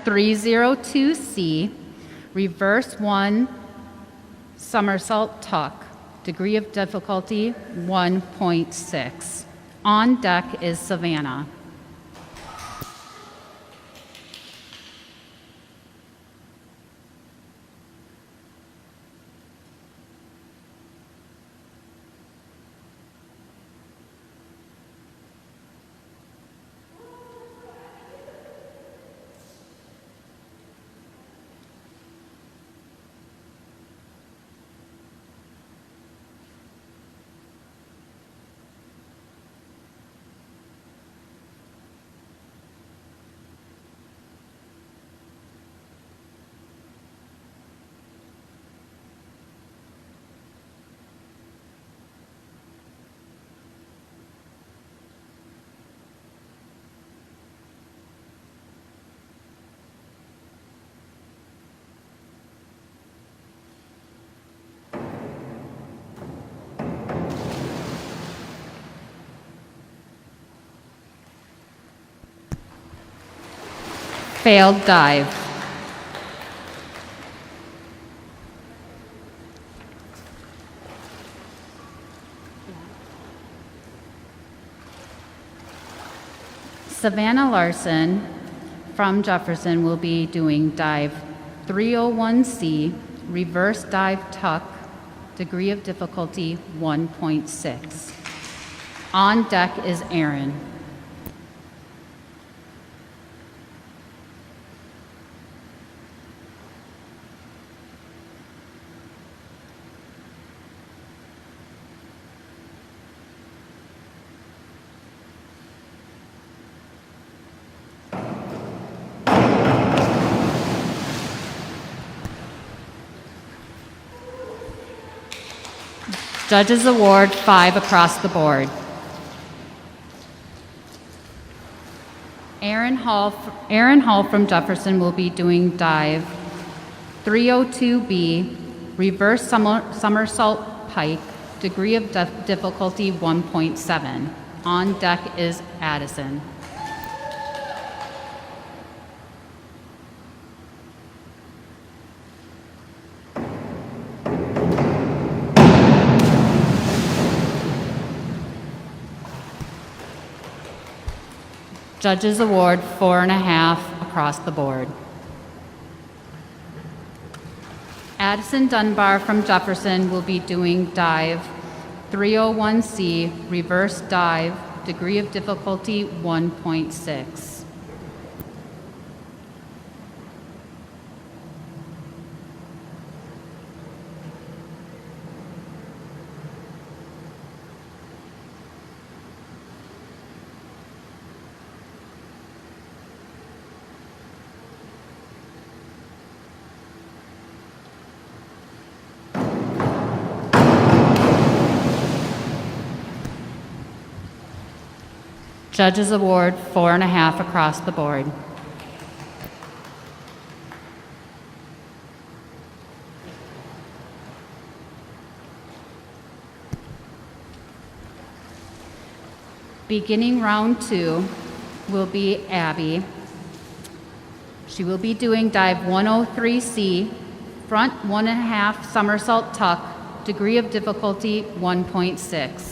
302C, reverse 1 somersault tuck, degree of difficulty 1.6. On deck is Savannah. Failed dive. Savannah Larson from Jefferson will be doing dive 301C, reverse dive tuck, degree of difficulty 1.6. On deck is Aaron. Judges award 5 across the board. Aaron Hall from Jefferson will be doing dive 302B, reverse somersault pike, degree of difficulty 1.7. On deck is Addison. Judges award 4.5 across the board. Addison Dunbar from Jefferson will be doing dive 301C, reverse dive, degree of difficulty 1.6. Judges award 4.5 across the board. Beginning round 2 will be Abby. She will be doing dive 103C, front 1.5 somersault tuck, degree of difficulty 1.6.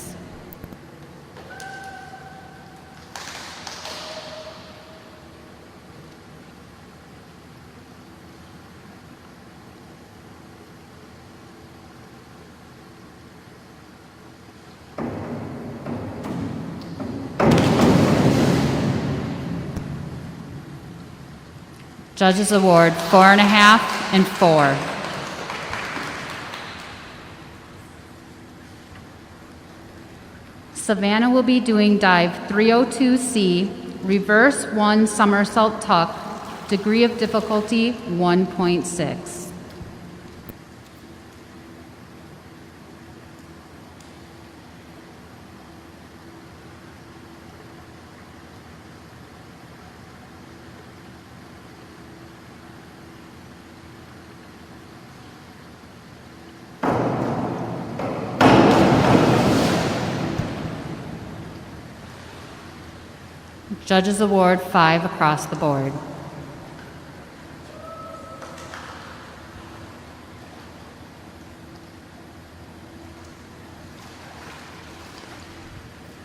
Judges award 4.5 and 4. Savannah will be doing dive 302C, reverse 1 somersault tuck, degree of difficulty 1.6. Judges award 5 across the board.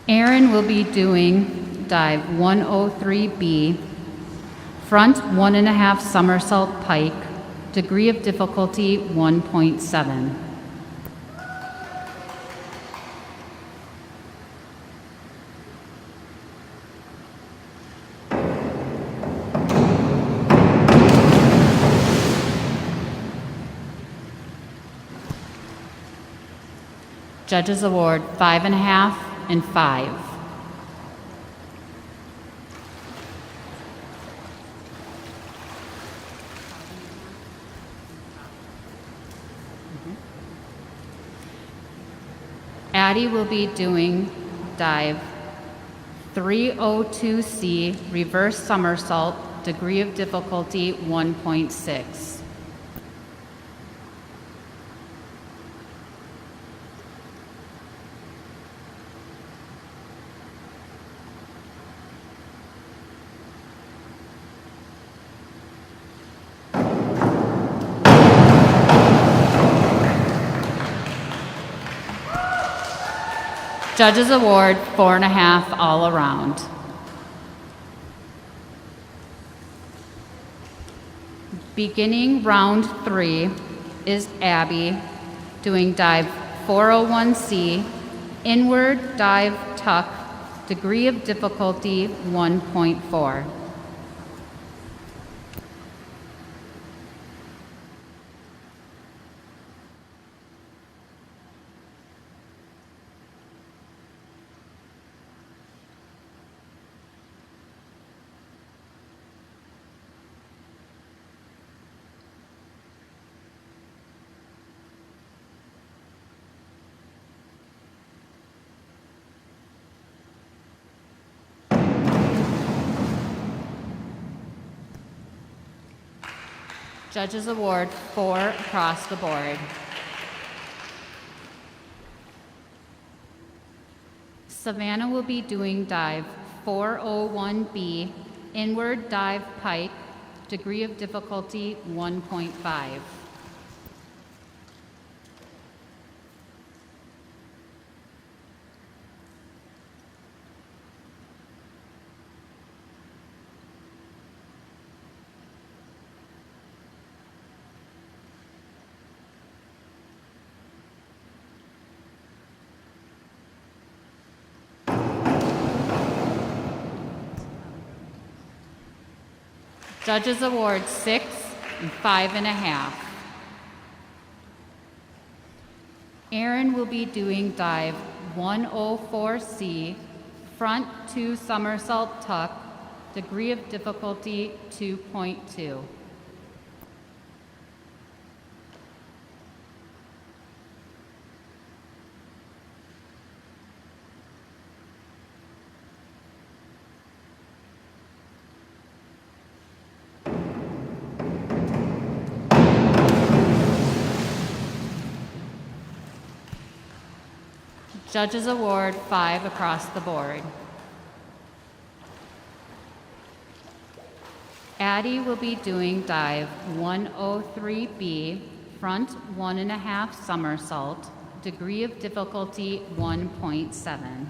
Aaron will be doing dive 103B, front 1.5 somersault pike, degree of difficulty 1.7. Judges award 5.5 and 5. Addie will be doing dive 302C, reverse somersault, degree of difficulty 1.6. Judges award 4.5 all around. Beginning round 3 is Abby doing dive 401C, inward dive tuck, degree of difficulty 1.4. Judges award 4 across the board. Savannah will be doing dive 401B, inward dive pike, degree of difficulty 1.5. Judges award 6 and 5.5. Aaron will be doing dive 104C, front 2 somersault tuck, degree of difficulty 2.2. Judges award 5 across the board. Addie will be doing dive 103B, front 1.5 somersault, degree of difficulty 1.7.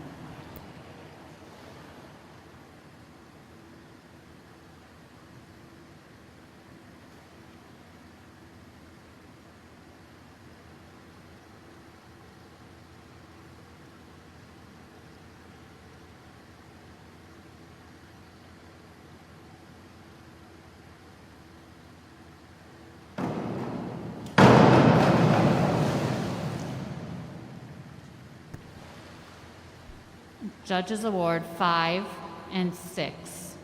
Judges award 5 and 6.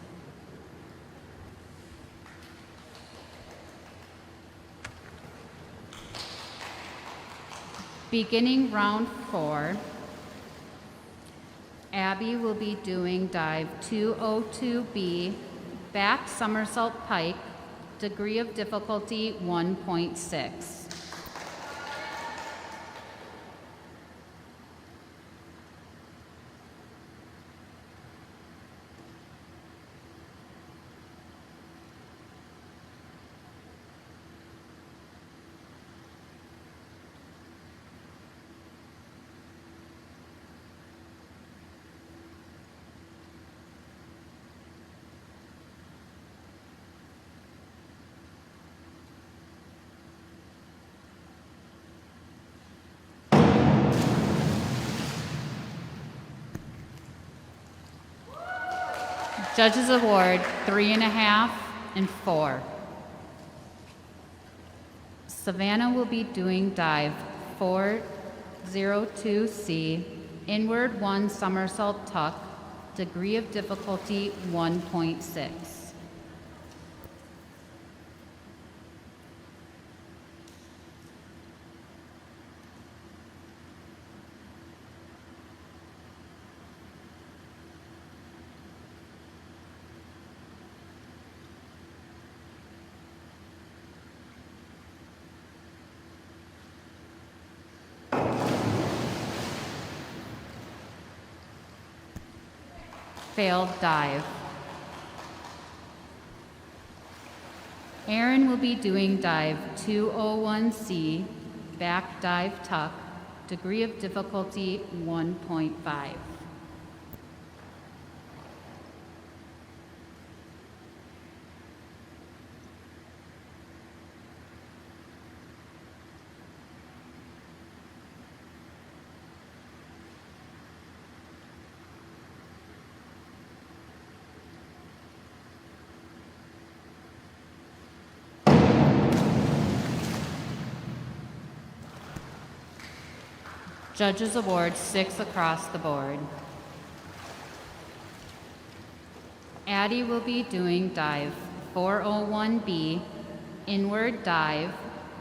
Beginning round 4, Abby will be doing dive 202B, back somersault pike, degree of difficulty 1.6. Judges award 3.5 and 4. Savannah will be doing dive 402C, inward 1 somersault tuck, degree of difficulty 1.6. Failed dive. Aaron will be doing dive 201C, back dive tuck, degree of difficulty 1.5. Judges award 6 across the board. Addie will be doing dive 401B, inward dive,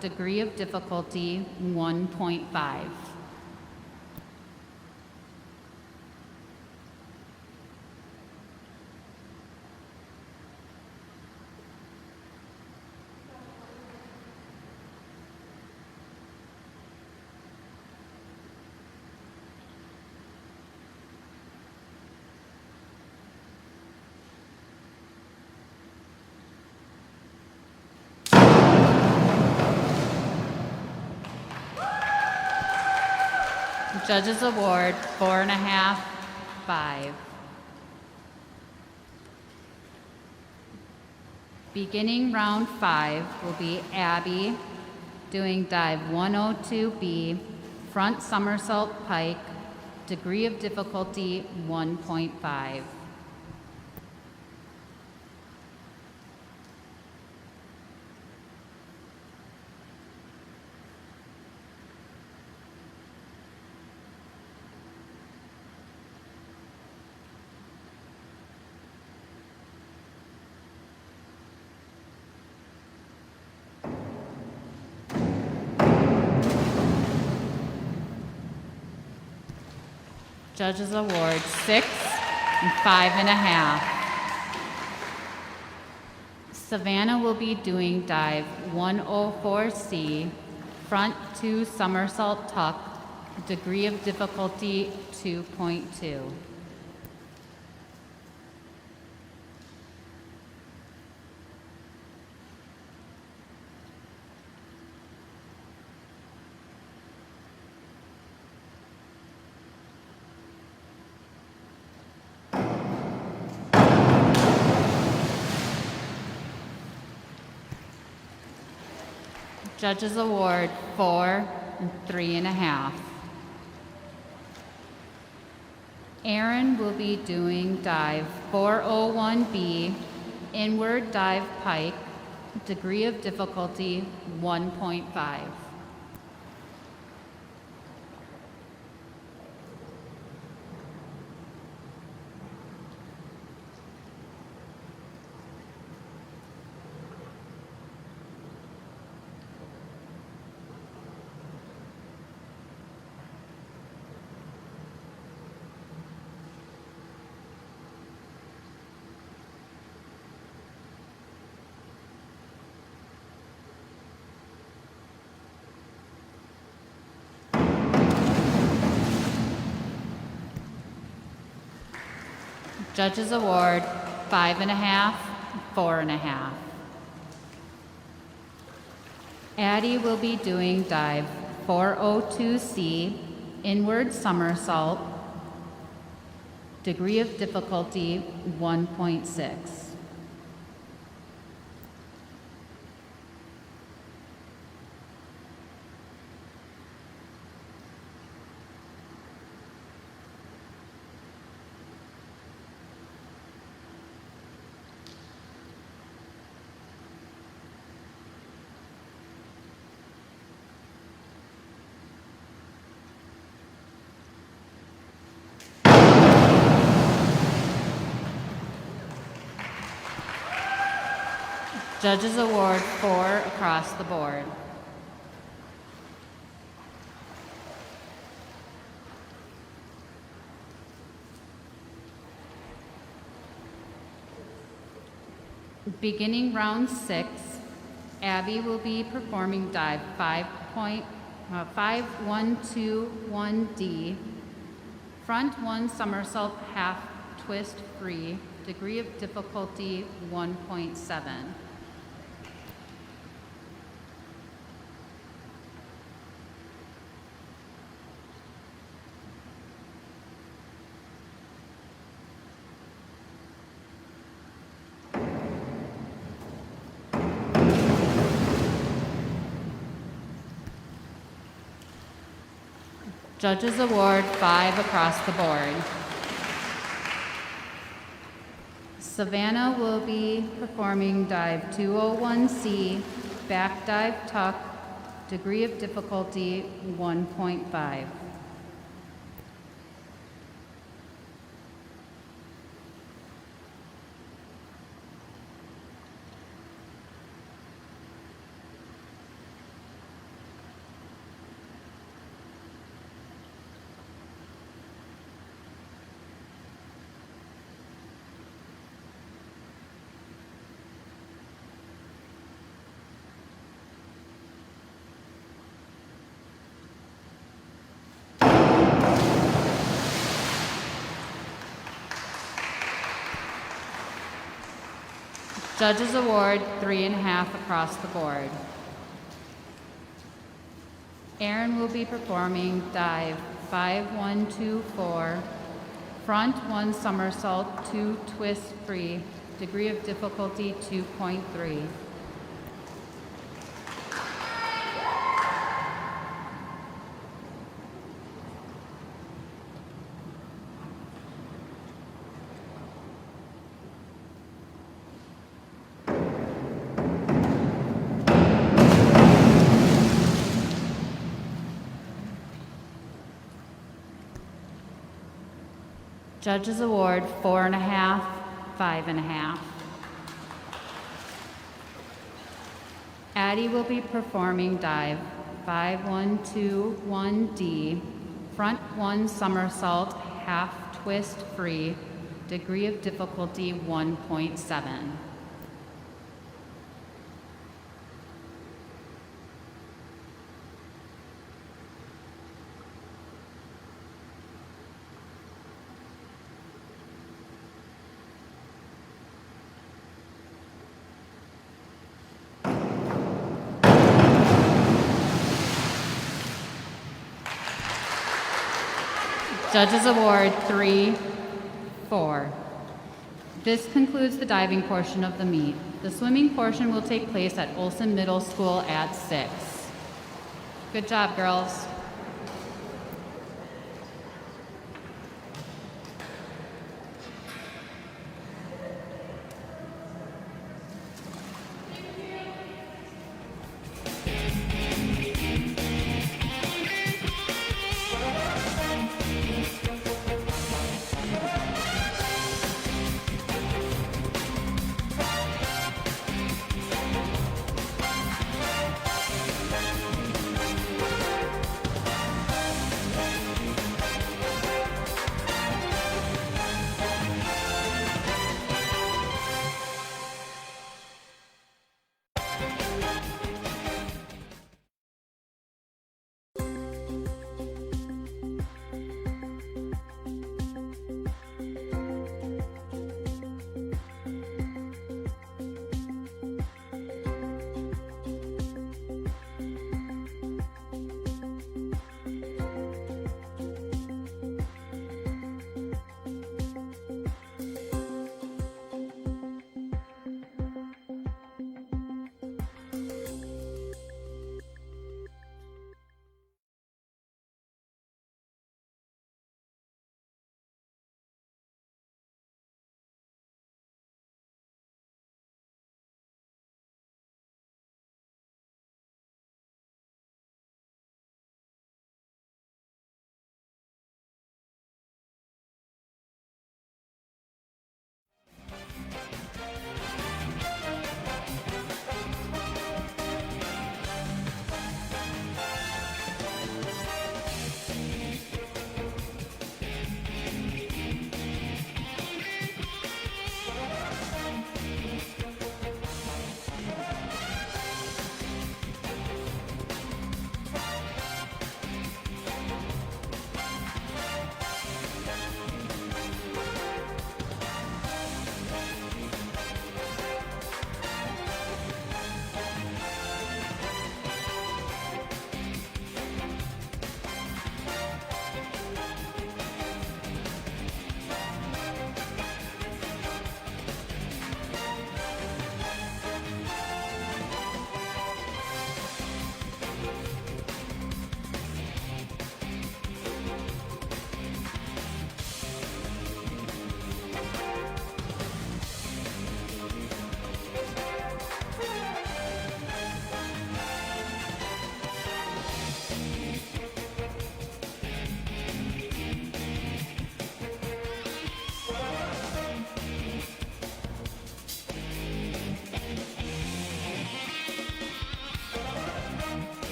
degree of difficulty 1.5. Judges award 4.5, 5. Beginning round 5 will be Abby doing dive 102B, front somersault pike, degree of difficulty 1.5. Judges award 6 and 5.5. Savannah will be doing dive 104C, front 2 somersault tuck, degree of difficulty 2.2. Judges award 4 and 3.5. Aaron will be doing dive 401B, inward dive pike, degree of difficulty 1.5. Judges award 5.5, 4.5. Addie will be doing dive 402C, inward somersault, degree of difficulty 1.6. Judges award 4 across the board. Beginning round 6, Abby will be performing dive 5121D, front 1 somersault half twist free, degree of difficulty 1.7. Judges award 5 across the board. Savannah will be performing dive 201C, back dive tuck, degree of difficulty 1.5. Judges award 3.5 across the board. Aaron will be performing dive 5124, front 1 somersault 2 twist free, degree of difficulty 2.3. Judges award 4.5, 5.5. Addie will be performing dive 5121D, front 1 somersault half twist free, degree of difficulty 1.7. Judges award 3, 4. This concludes the diving portion of the meet. The swimming portion will take place at Olson Middle School at 6. Good job, girls.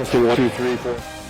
Testing 1, 2, 3, 4.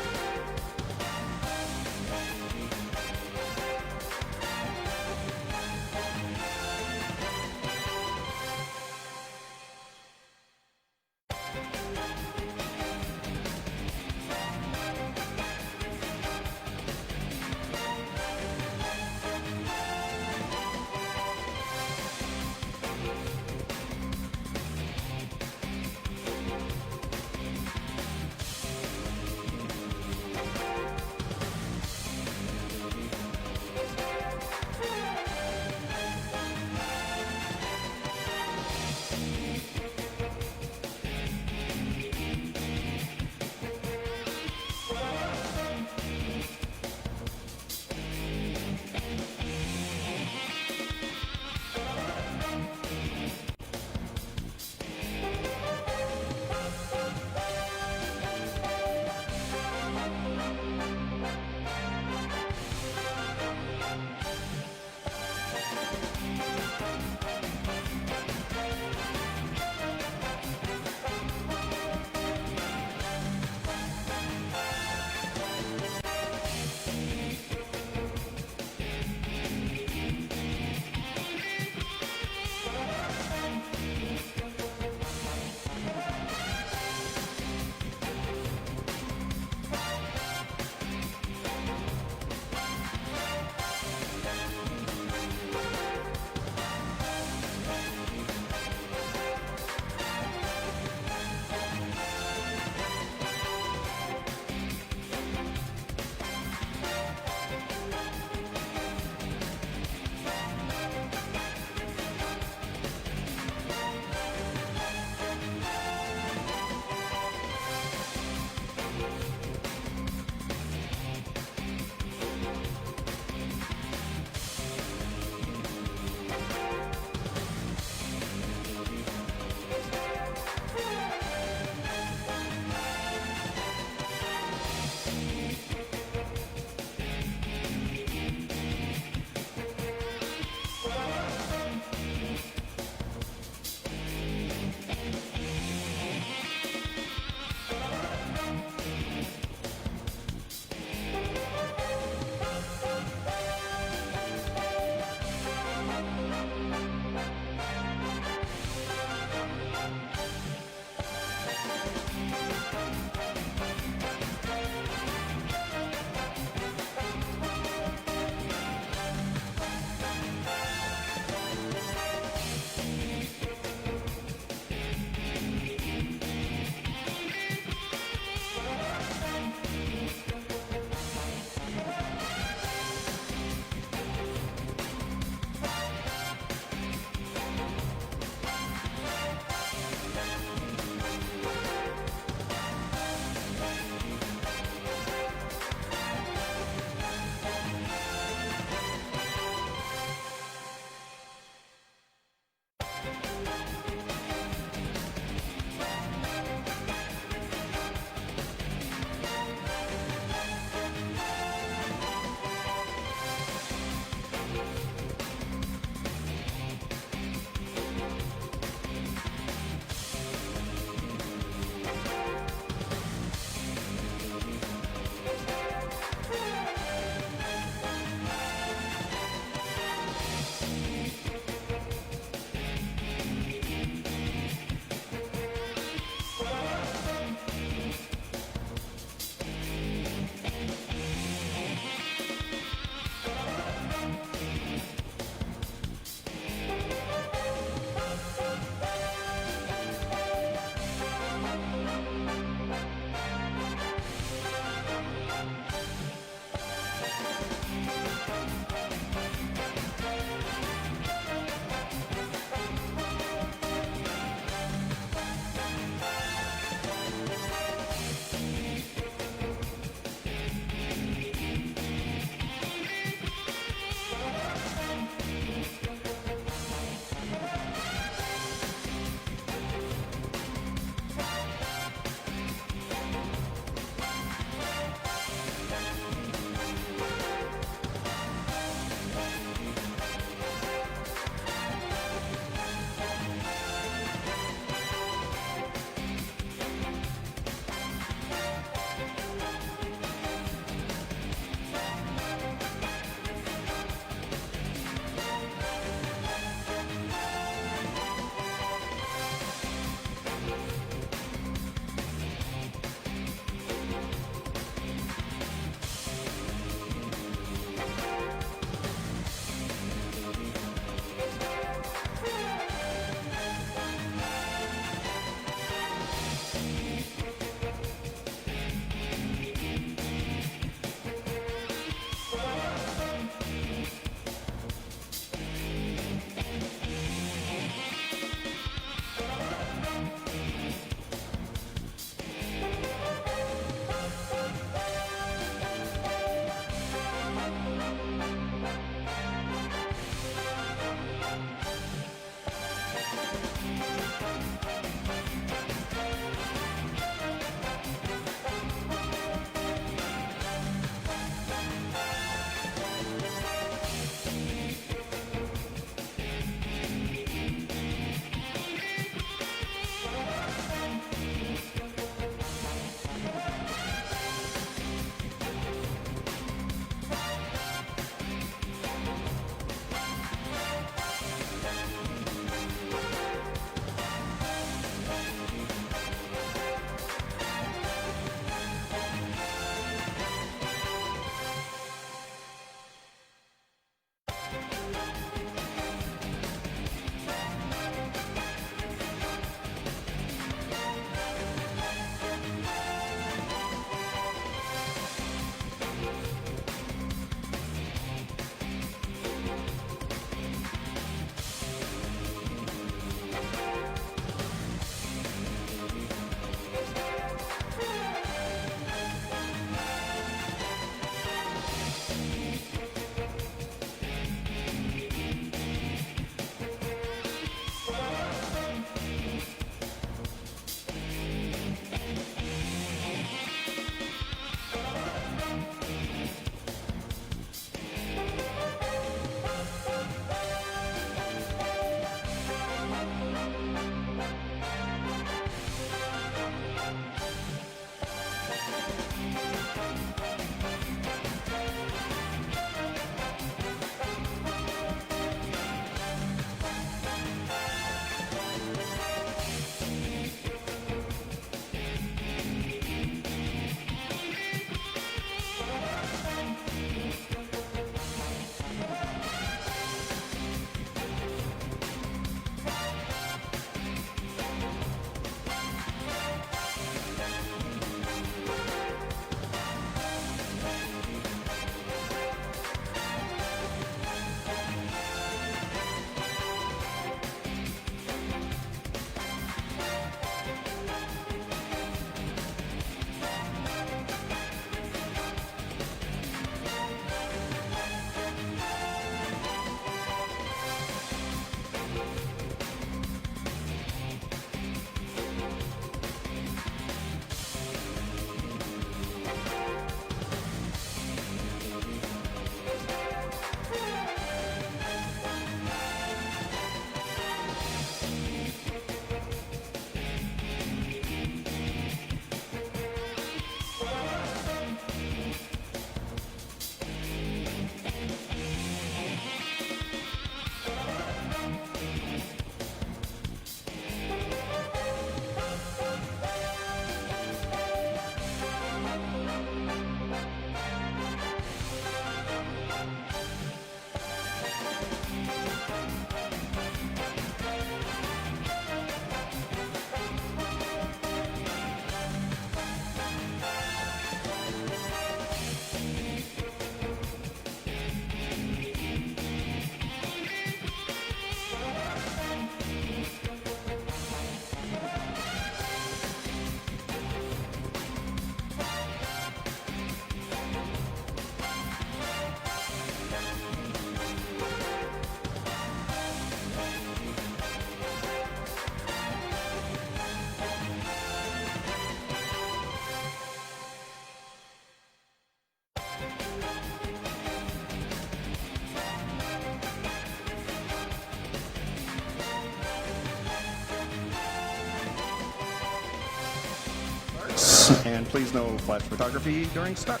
starts. And please no flash photography during start.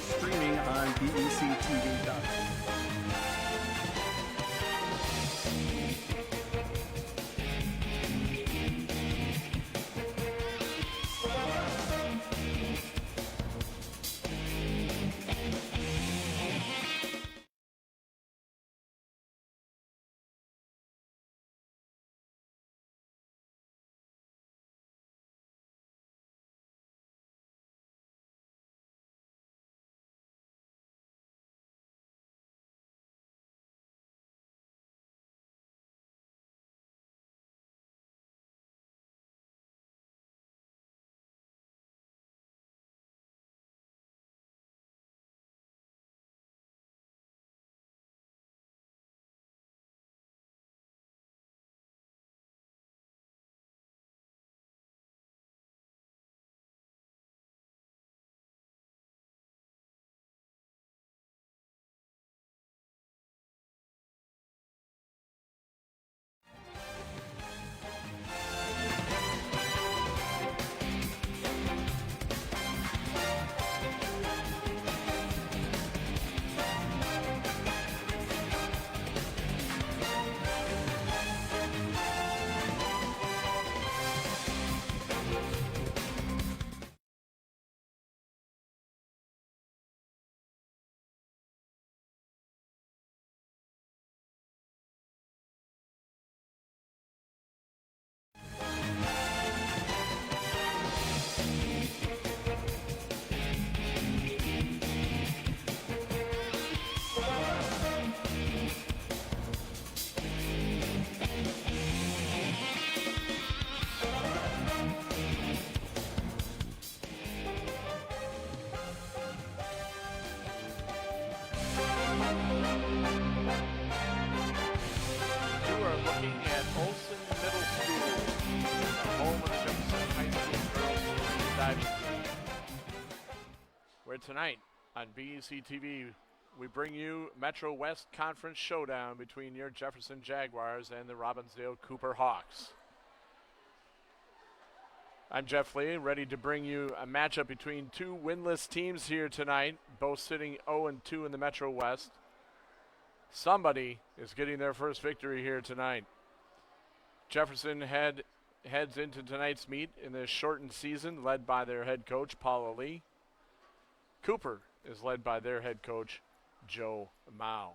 Streaming on BEC-TV.com. Tonight on BEC-TV, we bring you Metro West Conference Showdown between your Jefferson Jaguars and the Robbinsdale Cooper Hawks. I'm Jeff Lee, ready to bring you a matchup between two winless teams here tonight, both sitting 0-2 in the Metro West. Somebody is getting their first victory here tonight. Jefferson heads into tonight's meet in this shortened season, led by their head coach, Paula Lee. Cooper is led by their head coach, Joe Mao.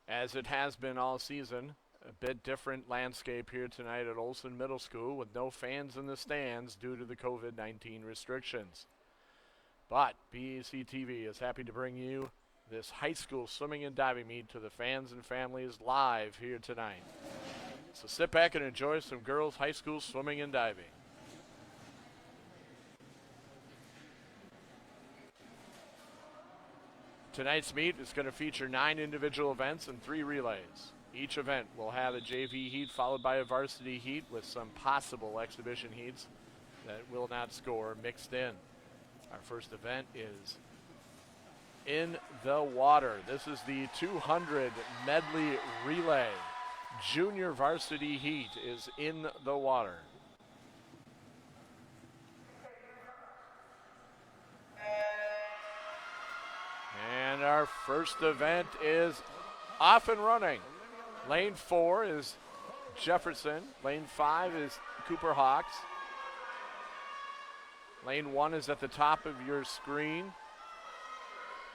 As it has been all season, a bit different landscape here tonight at Olson Middle School with no fans in the stands due to the COVID-19 restrictions. But BEC-TV is happy to bring you this high school swimming and diving meet to the fans and families live here tonight. So sit back and enjoy some girls' high school swimming and diving. Tonight's meet is going to feature 9 individual events and 3 relays. Each event will have a JV heat followed by a varsity heat with some possible exhibition heats that will not score mixed in. Our first event is in the water. This is the 200 medley relay. Junior varsity heat is in the water. And our first event is off and running. Lane 4 is Jefferson. Lane 5 is Cooper Hawks. Lane 1 is at the top of your screen,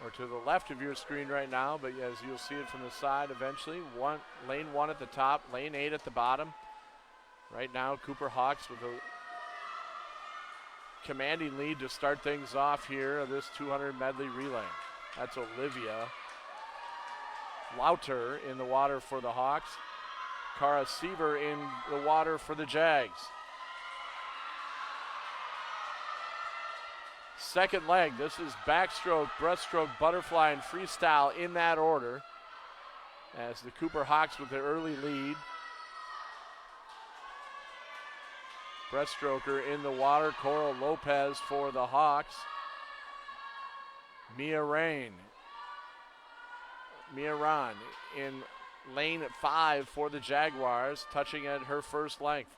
or to the left of your screen right now, but as you'll see it from the side eventually. Lane 1 at the top, lane 8 at the bottom. Right now, Cooper Hawks with a commanding lead to start things off here of this 200 medley relay. That's Olivia Lauter in the water for the Hawks. Cara Seaver in the water for the Jags. Second leg, this is backstroke, breaststroke, butterfly, and freestyle in that order as the Cooper Hawks with the early lead. Breaststroker in the water, Coral Lopez for the Hawks. Mia Ron in lane 5 for the Jaguars, touching at her first length.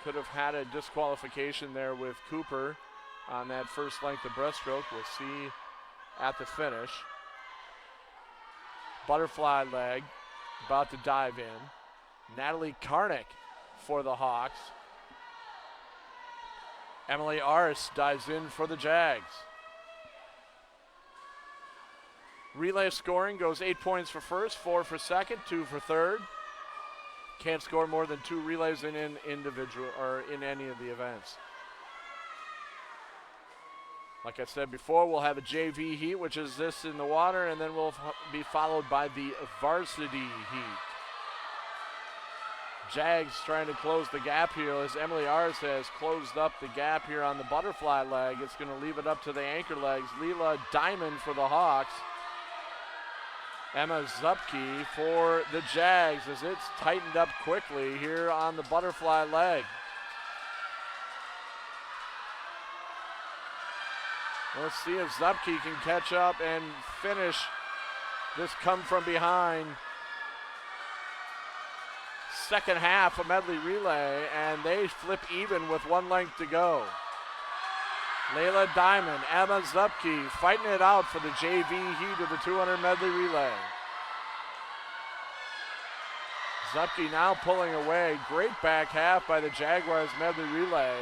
Could have had a disqualification there with Cooper on that first length of breaststroke. We'll see at the finish. Butterfly leg, about to dive in. Natalie Karnick for the Hawks. Emily Ars dives in for the Jags. Relay scoring goes 8 points for first, 4 for second, 2 for third. Can't score more than 2 relays in an individual or in any of the events. Like I said before, we'll have a JV heat, which is this in the water, and then we'll be followed by the varsity heat. Jags trying to close the gap here as Emily Ars has closed up the gap here on the butterfly leg. It's going to leave it up to the anchor legs. Leela Diamond for the Hawks. Emma Zupke for the Jags as it's tightened up quickly here on the butterfly leg. Let's see if Zupke can catch up and finish this come from behind second half of medley relay, and they flip even with 1 length to go. Layla Diamond, Emma Zupke fighting it out for the JV heat of the 200 medley relay. Zupke now pulling away. Great back half by the Jaguars medley relay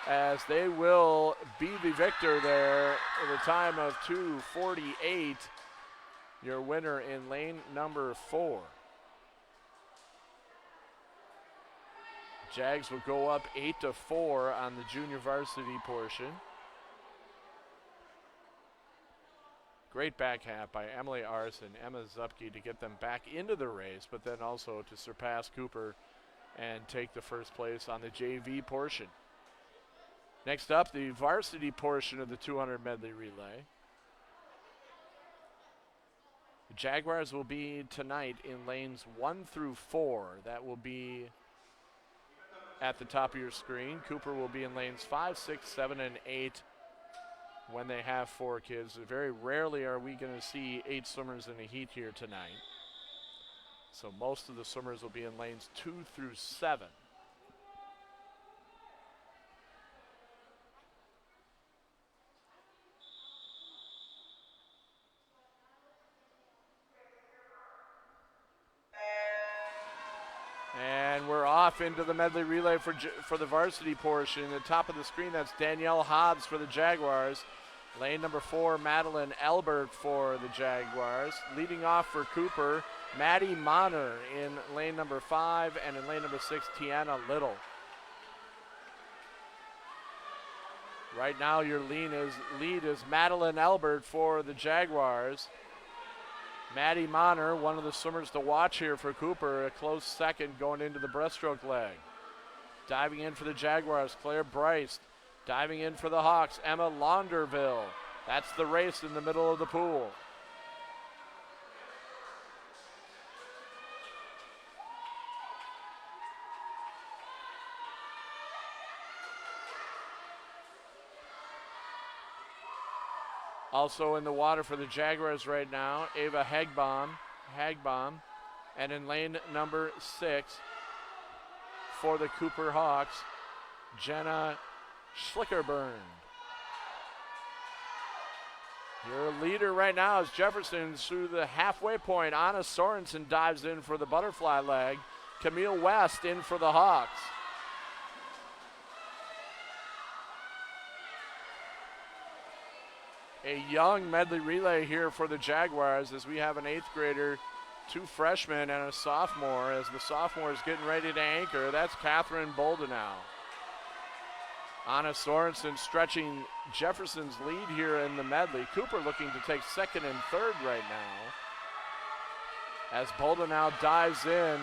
as they will be the victor there at a time of 2:48. Your winner in lane number 4. Jags will go up 8-4 on the junior varsity portion. Great back half by Emily Ars and Emma Zupke to get them back into the race, but then also to surpass Cooper and take the first place on the JV portion. Next up, the varsity portion of the 200 medley relay. The Jaguars will be tonight in lanes 1 through 4. That will be at the top of your screen. Cooper will be in lanes 5, 6, 7, and 8 when they have 4 kids. Very rarely are we going to see 8 swimmers in a heat here tonight. So most of the swimmers will be in lanes 2 through 7. And we're off into the medley relay for the varsity portion. At the top of the screen, that's Danielle Hobbs for the Jaguars. Lane number 4, Madeline Albert for the Jaguars. Leading off for Cooper, Maddie Monner in lane number 5, and in lane number 6, Tiana Little. Right now, your lead is Madeline Albert for the Jaguars. Maddie Monner, one of the swimmers to watch here for Cooper, a close second going into the breaststroke leg. Diving in for the Jaguars, Claire Bryce. Diving in for the Hawks, Emma Launderville. That's the race in the middle of the pool. Also in the water for the Jaguars right now, Ava Hagbaum, and in lane number 6 for the Cooper Hawks, Jenna Schlickerburn. Your leader right now is Jefferson through the halfway point. Anna Sorensen dives in for the butterfly leg. Camille West in for the Hawks. A young medley relay here for the Jaguars as we have an 8th grader, 2 freshmen, and a sophomore as the sophomore is getting ready to anchor. That's Catherine Boldenau. Anna Sorensen stretching Jefferson's lead here in the medley. Cooper looking to take 2nd and 3rd right now as Boldenau dives in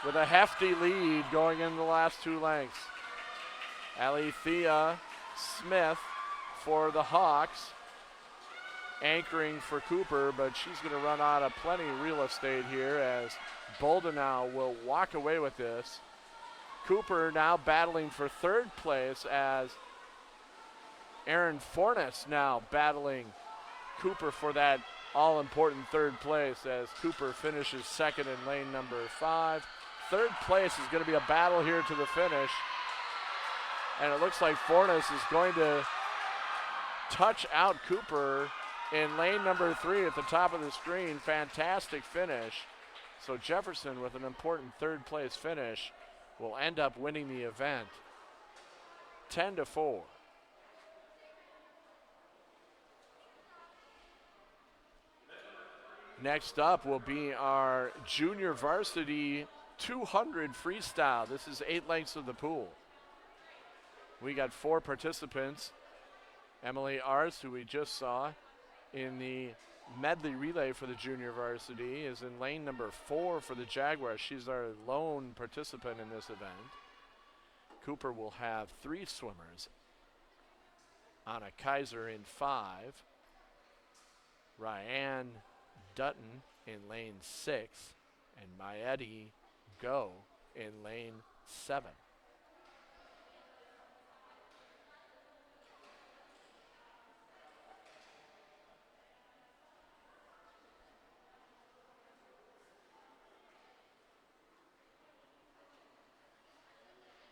with a hefty lead going in the last 2 lengths. Alethea Smith for the Hawks, anchoring for Cooper, but she's going to run out of plenty of real estate here as Boldenau will walk away with this. Cooper now battling for third place as Aaron Fornes now battling Cooper for that all-important third place as Cooper finishes second in lane number 5. Third place is going to be a battle here to the finish. And it looks like Fornes is going to touch out Cooper in lane number 3 at the top of the screen. Fantastic finish. So Jefferson, with an important third place finish, will end up winning the event 10-4. Next up will be our junior varsity 200 freestyle. This is 8 lengths of the pool. We got 4 participants. Emily Ars, who we just saw in the medley relay for the junior varsity, is in lane number 4 for the Jaguars. She's our lone participant in this event. Cooper will have 3 swimmers. Anna Kaiser in 5. Ryan Dutton in lane 6. And Maedi Go in lane 7.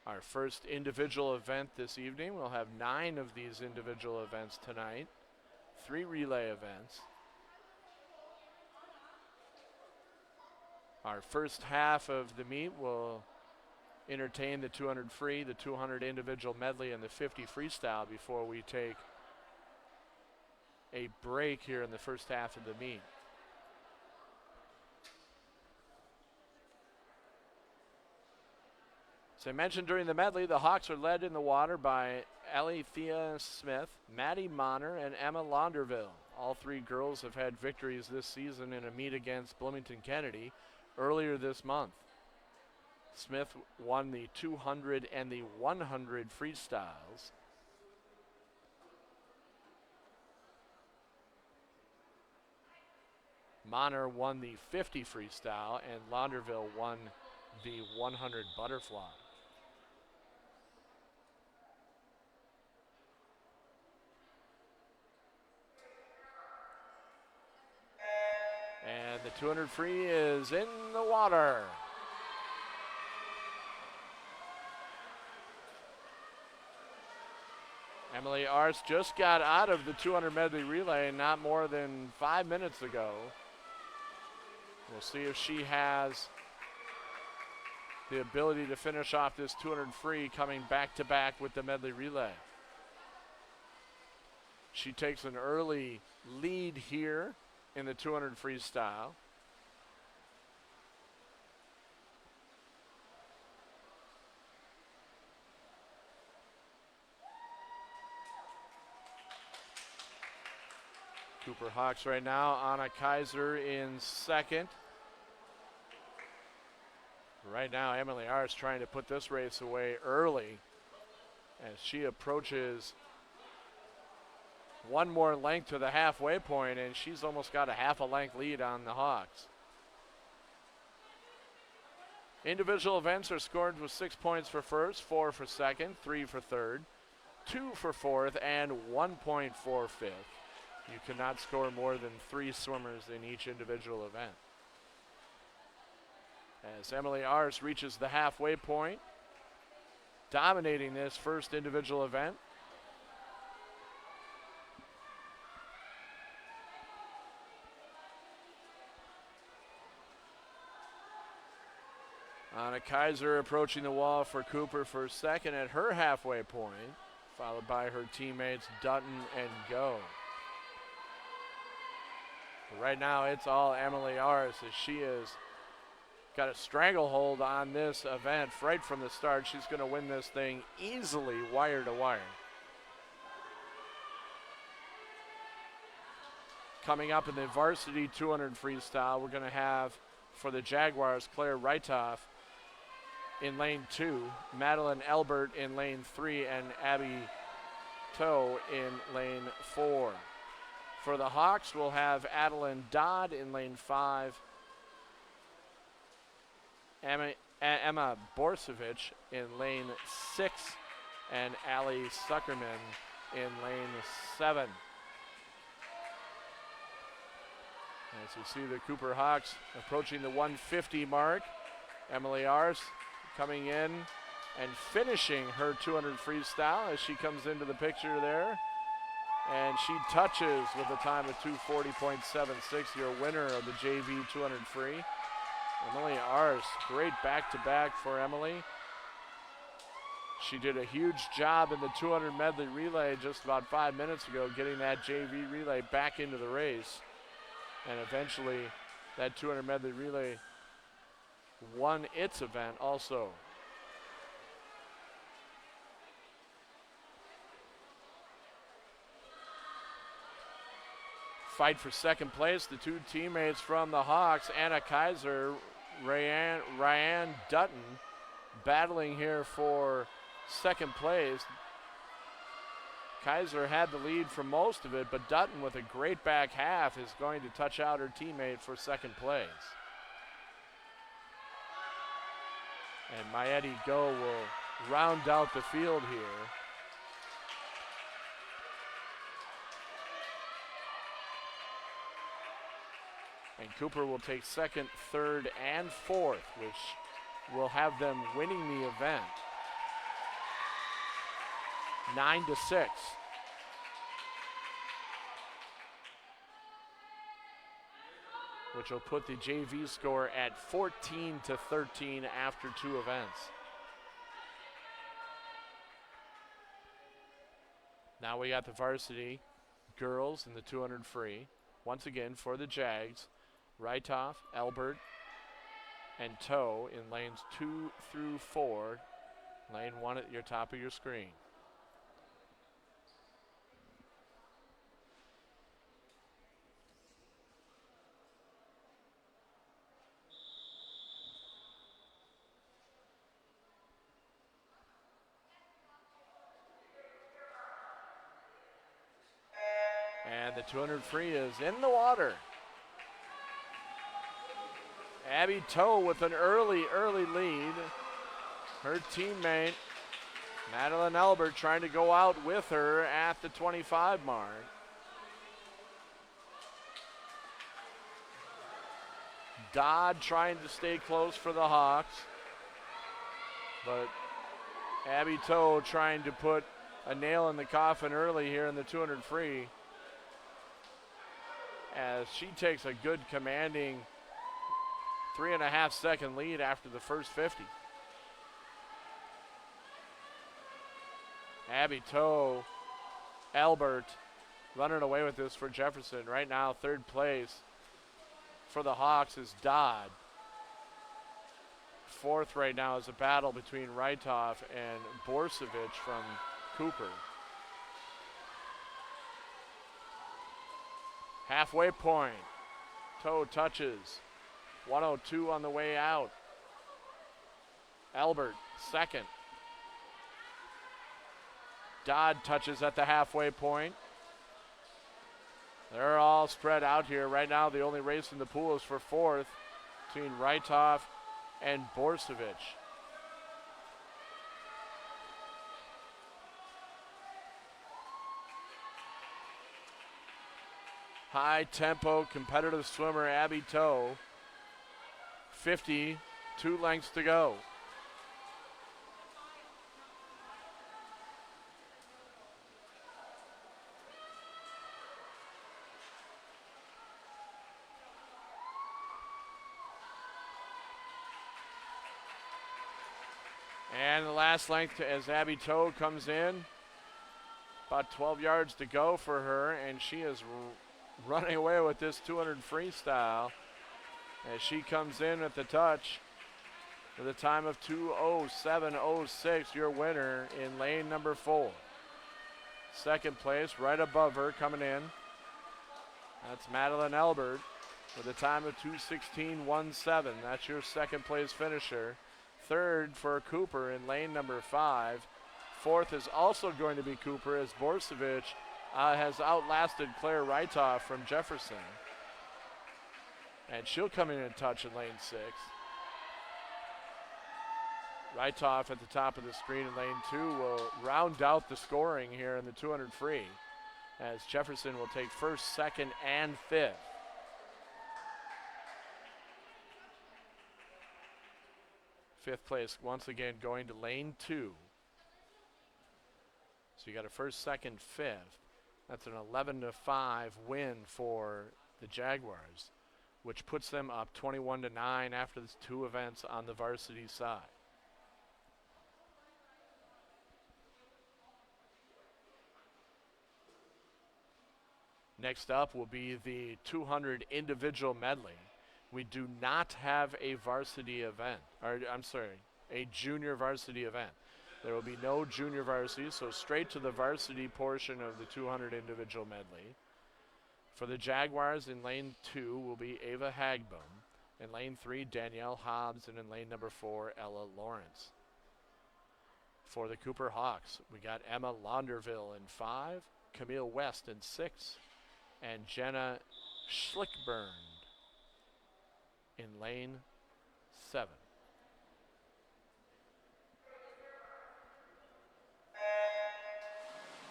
Our first individual event this evening. We'll have 9 of these individual events tonight. 3 relay events. Our first half of the meet will entertain the 200 free, the 200 individual medley, and the 50 freestyle before we take a break here in the first half of the meet. As I mentioned during the medley, the Hawks are led in the water by Alethea Smith, Maddie Monner, and Emma Launderville. All 3 girls have had victories this season in a meet against Bloomington Kennedy earlier this month. Smith won the 200 and the 100 freestyles. Monner won the 50 freestyle, and Launderville won the 100 butterfly. And the 200 free is in the water. Emily Ars just got out of the 200 medley relay not more than 5 minutes ago. We'll see if she has the ability to finish off this 200 free coming back to back with the medley relay. She takes an early lead here in the 200 freestyle. Cooper Hawks right now. Anna Kaiser in second. Right now, Emily Ars trying to put this race away early as she approaches one more length to the halfway point, and she's almost got a half a length lead on the Hawks. Individual events are scored with 6 points for first, 4 for second, 3 for third, 2 for fourth, and 1 point for fifth. You cannot score more than 3 swimmers in each individual event. As Emily Ars reaches the halfway point, dominating this first individual event. Anna Kaiser approaching the wall for Cooper for second at her halfway point, followed by her teammates Dutton and Go. Right now it's all Emily Ars as she has got a stranglehold on this event right from the start. She's going to win this thing easily wire to wire. Coming up in the varsity 200 freestyle, we're going to have for the Jaguars Claire Reitoff in lane 2, Madeline Elbert in lane 3, and Abby Toe in lane 4. For the Hawks, we'll have Adeline Dodd in lane 5, Emma Borsevich in lane 6, and Allie Suckerman in lane 7. As you see the Cooper Hawks approaching the 150 mark, Emily Ars coming in and finishing her 200 freestyle as she comes into the picture there. And she touches with a time of 2:40.76, your winner of the JV 200 free. Emily Ars, great back-to-back for Emily. She did a huge job in the 200 medley relay just about 5 minutes ago, getting that JV relay back into the race. And eventually, that 200 medley relay won its event also. Fight for second place, the two teammates from the Hawks, Anna Kaiser, Ryan Dutton, battling here for second place. Kaiser had the lead for most of it, but Dutton with a great back half is going to touch out her teammate for second place. And Maietti Go will round out the field here. And Cooper will take second, third, and fourth, which will have them winning the event. 9-6. Which will put the JV score at 14-13 after two events. Now we got the varsity girls in the 200 free. Once again for the Jags, Rytoff, Elbert, and Toe in lanes 2 through 4. Lane 1 at your top of your screen. And the 200 free is in the water. Abby Toe with an early lead. Her teammate, Madeline Elbert, trying to go out with her at the 25 mark. Dodd trying to stay close for the Hawks. But Abby Toe trying to put a nail in the coffin early here in the 200 free, as she takes a good commanding 3.5 second lead after the first 50. Abby Toe, Albert running away with this for Jefferson. Right now, third place for the Hawks is Dodd. Fourth right now is a battle between Rytoff and Borsevich from Cooper. Halfway point, Toe touches, 102 on the way out. Albert, second. Dodd touches at the halfway point. They're all spread out here. Right now, the only race in the pool is for fourth between Rytoff and Borsevich. High tempo, competitive swimmer Abby Toe. 50, 2 lengths to go. And the last length as Abby Toe comes in. About 12 yards to go for her, and she is running away with this 200 freestyle as she comes in at the touch with a time of 2:07.06, your winner in lane number 4. Second place, right above her coming in, that's Madeline Elbert with a time of 2:16.17. That's your second place finisher. Third for Cooper in lane number 5. Fourth is also going to be Cooper as Borsevich has outlasted Claire Rytoff from Jefferson. And she'll come in and touch in lane 6. Rytoff at the top of the screen in lane 2 will round out the scoring here in the 200 free, as Jefferson will take first, second, and fifth. Fifth place once again going to lane 2. So you got a first, second, fifth. That's an 11-5 win for the Jaguars, which puts them up 21-9 after the 2 events on the varsity side. Next up will be the 200 individual medley. We do not have a varsity event, or I'm sorry, a junior varsity event. There will be no junior varsity, so straight to the varsity portion of the 200 individual medley. For the Jaguars, in lane 2 will be Ava Hagbom. In lane 3, Danielle Hobbs, and in lane number 4, Ella Lawrence. For the Cooper Hawks, we got Emma Launderville in 5, Camille West in 6, and Jenna Schlickburn in lane 7.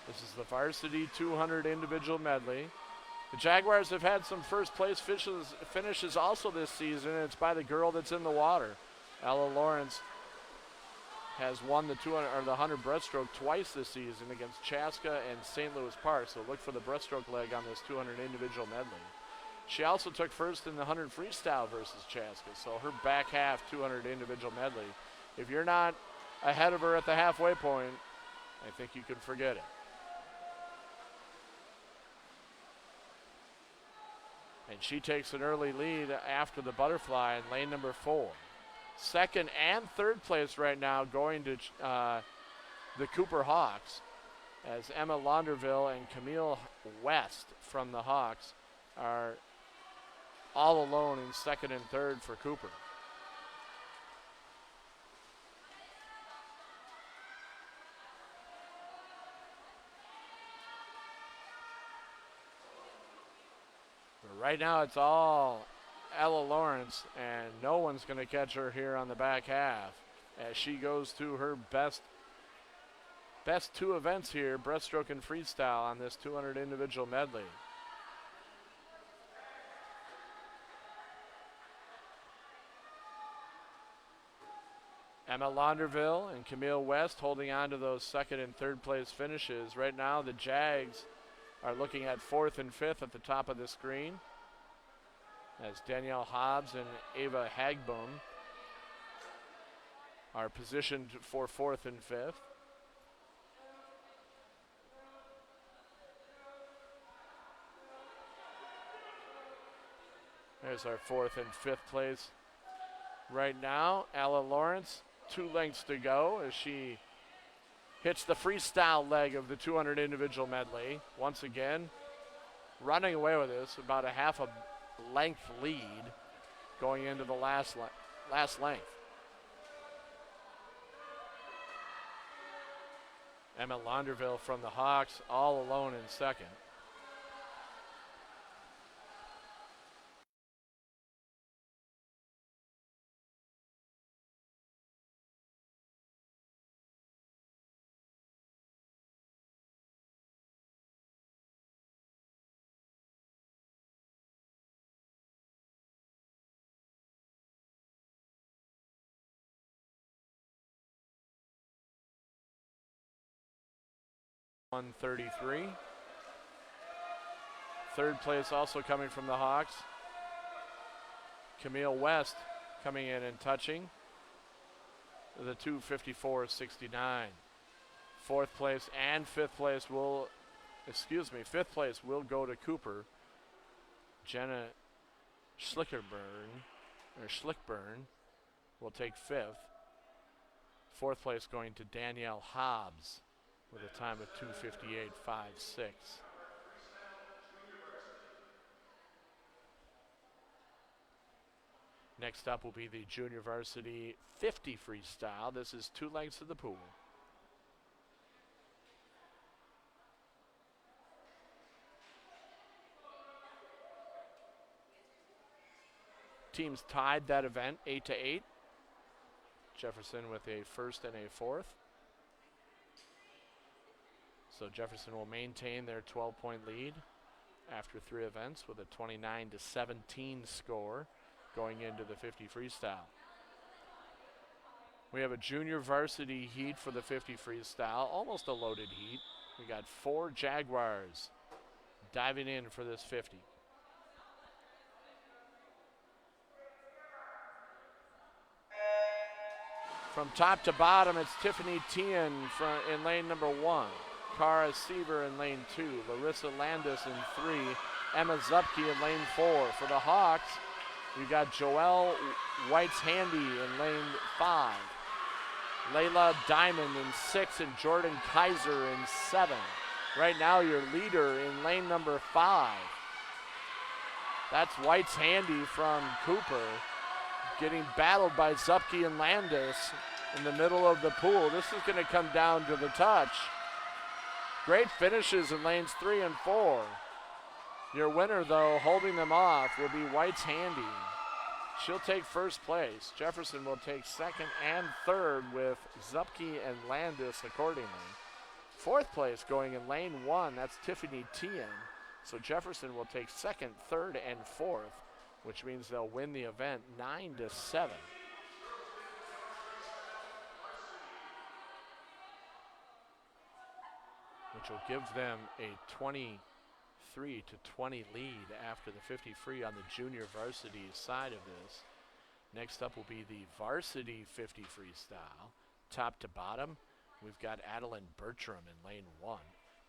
This is the varsity 200 individual medley. The Jaguars have had some first place finishes also this season, and it's by the girl that's in the water. Ella Lawrence has won the 200 or the 100 breaststroke twice this season against Chaska and St. Louis Park. So look for the breaststroke leg on this 200 individual medley. She also took first in the 100 freestyle versus Chaska. So her back half 200 individual medley, if you're not ahead of her at the halfway point, I think you can forget it. And she takes an early lead after the butterfly in lane number 4. Second and third place right now going to the Cooper Hawks, as Emma Launderville and Camille West from the Hawks are all alone in second and third for Cooper. Right now it's all Ella Lawrence, and no one's going to catch her here on the back half as she goes to her best 2 events here, breaststroke and freestyle, on this 200 individual medley. Emma Launderville and Camille West holding on to those second and third place finishes. Right now the Jags are looking at 4th and 5th at the top of the screen, as Danielle Hobbs and Ava Hagbom are positioned for 4th and 5th. There's our 4th and 5th place right now. Ella Lawrence, 2 lengths to go as she hits the freestyle leg of the 200 individual medley. Once again, running away with this, about a half a length lead going into the last length. Emma Launderville from the Hawks all alone in second. .133. Third place also coming from the Hawks. Camille West coming in and touching the 2:54.69. 4th place and 5th place will, 5th place will go to Cooper. Jenna Schlickburn will take 5th. 4th place going to Danielle Hobbs with a time of 2:58.56. Next up will be the junior varsity 50 freestyle. This is 2 lengths of the pool. Teams tied that event 8-8. Jefferson with a first and a fourth. So Jefferson will maintain their 12-point lead after 3 events with a 29-17 score going into the 50 freestyle. We have a junior varsity heat for the 50 freestyle, almost a loaded heat. We got 4 Jaguars diving in for this 50. From top to bottom, it's Tiffany Tien in lane number 1. Cara Seaver in lane 2. Larissa Landis in 3. Emma Zupke in lane 4. For the Hawks, you got Joelle Whites-Handy in lane 5. Layla Diamond in 6 and Jordan Kaiser in 7. Right now, your leader in lane number 5. That's Whites-Handy from Cooper, getting battled by Zupke and Landis in the middle of the pool. This is going to come down to the touch. Great finishes in lanes 3 and 4. Your winner, though, holding them off, will be Whites-Handy. She'll take first place. Jefferson will take second and third with Zupke and Landis accordingly. Fourth place going in lane 1, that's Tiffany Tien. So Jefferson will take second, third, and fourth, which means they'll win the event 9-7. Which will give them a 23-20 lead after the 50 free on the junior varsity side of this. Next up will be the varsity 50 freestyle. Top to bottom, we've got Adeline Bertram in lane 1,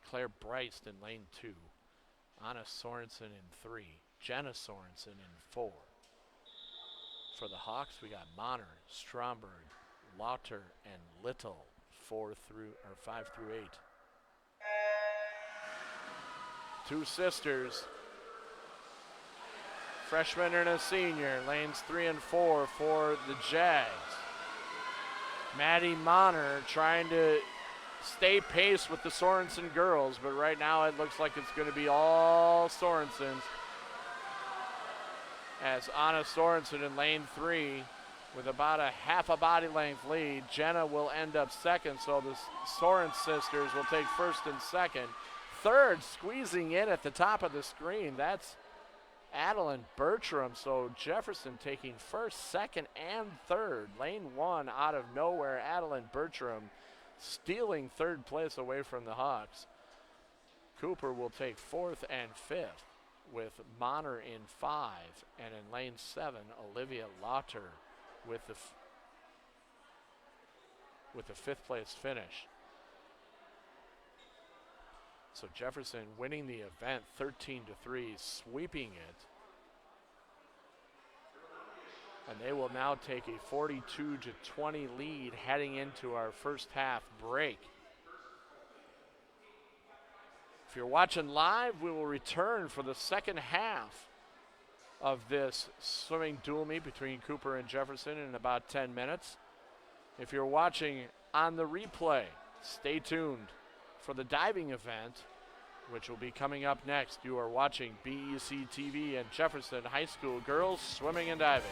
Claire Bryst in lane 2, Anna Sorensen in 3, Jenna Sorensen in 4. For the Hawks, we got Monner, Stromberg, Lauter, and Little, 5 through 8. Two sisters, freshman and a senior, lanes 3 and 4 for the Jags. Maddie Monner trying to stay pace with the Sorensen girls, but right now it looks like it's going to be all Sorensens. As Anna Sorensen in lane 3 with about a half a body length lead. Jenna will end up second, so the Soren sisters will take first and second. Third, squeezing in at the top of the screen, that's Adeline Bertram. So Jefferson taking first, second, and third. Lane 1 out of nowhere, Adeline Bertram stealing third place away from the Hawks. Cooper will take fourth and fifth with Monner in 5. And in lane 7, Olivia Lauter with the fifth place finish. So Jefferson winning the event 13-3, sweeping it. And they will now take a 42-20 lead heading into our first half break. If you're watching live, we will return for the second half of this swimming dual meet between Cooper and Jefferson in about 10 minutes. If you're watching on the replay, stay tuned for the diving event, which will be coming up next. You are watching BEC-TV and Jefferson High School girls swimming and diving.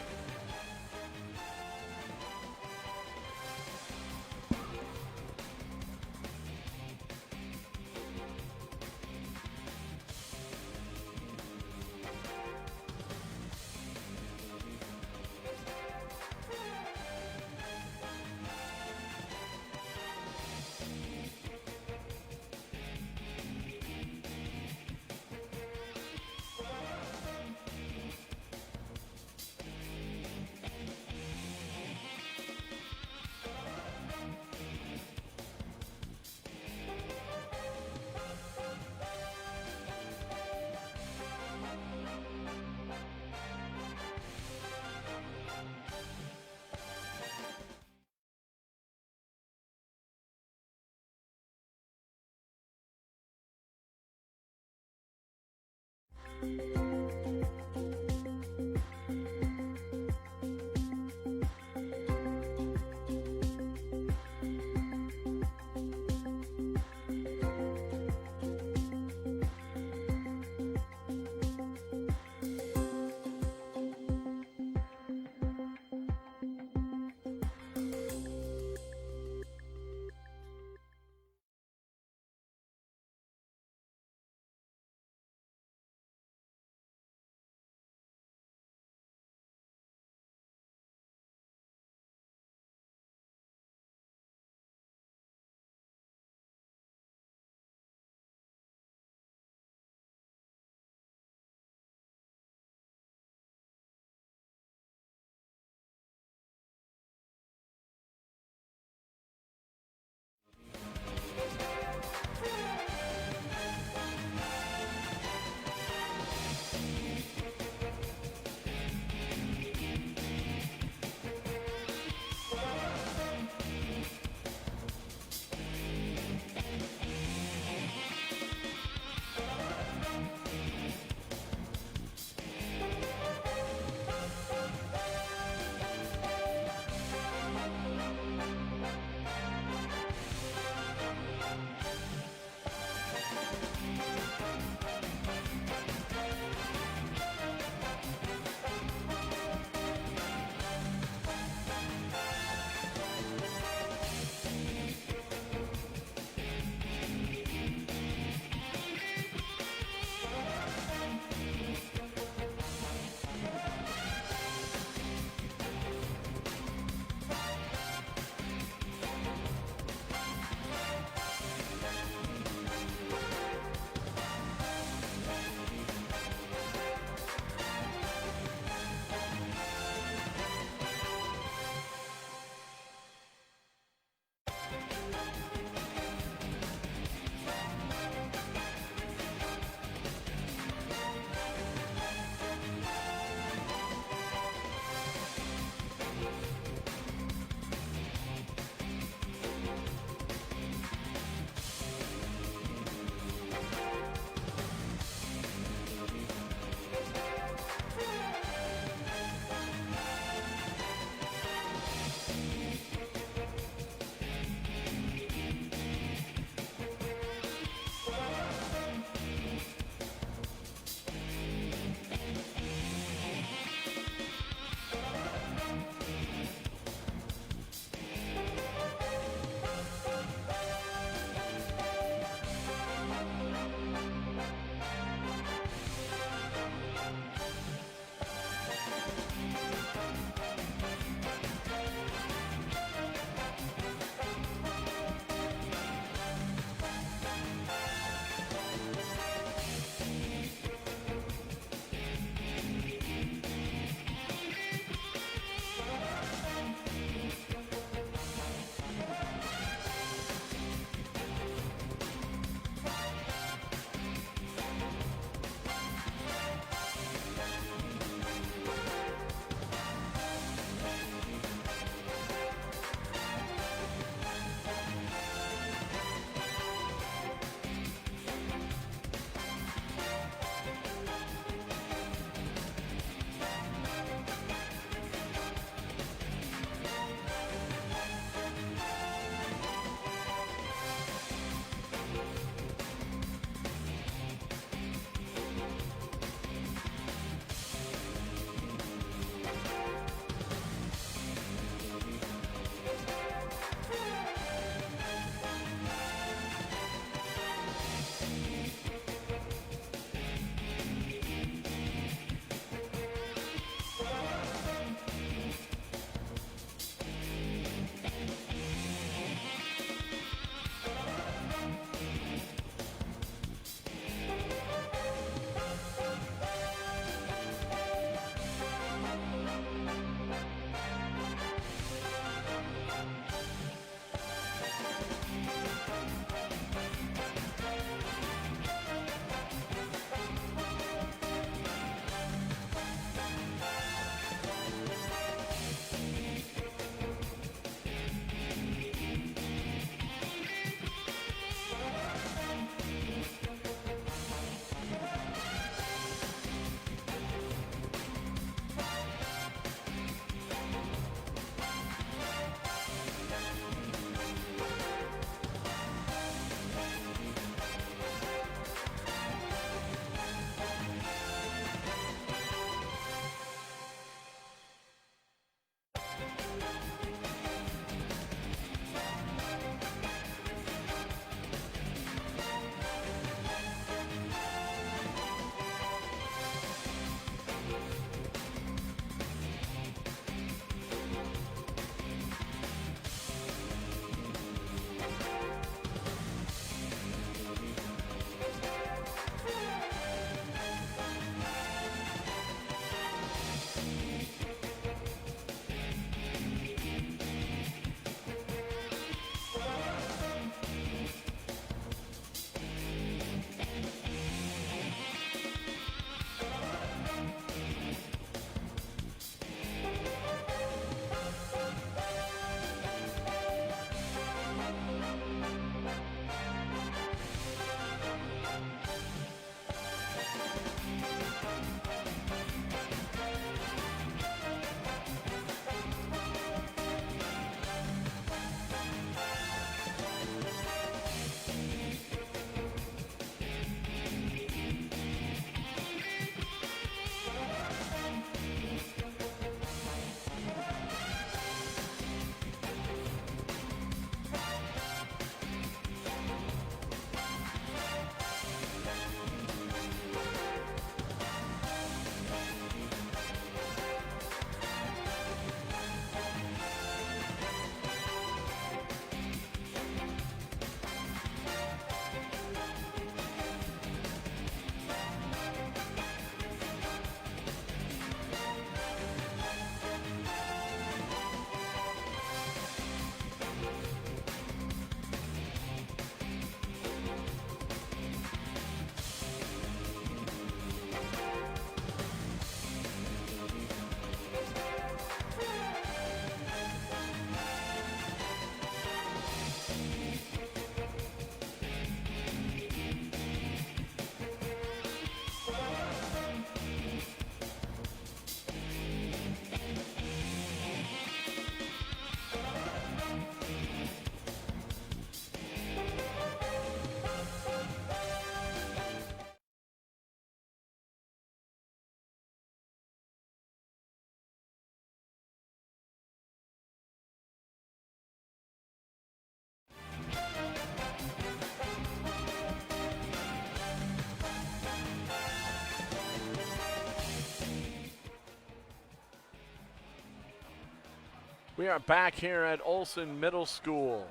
We are back here at Olson Middle School,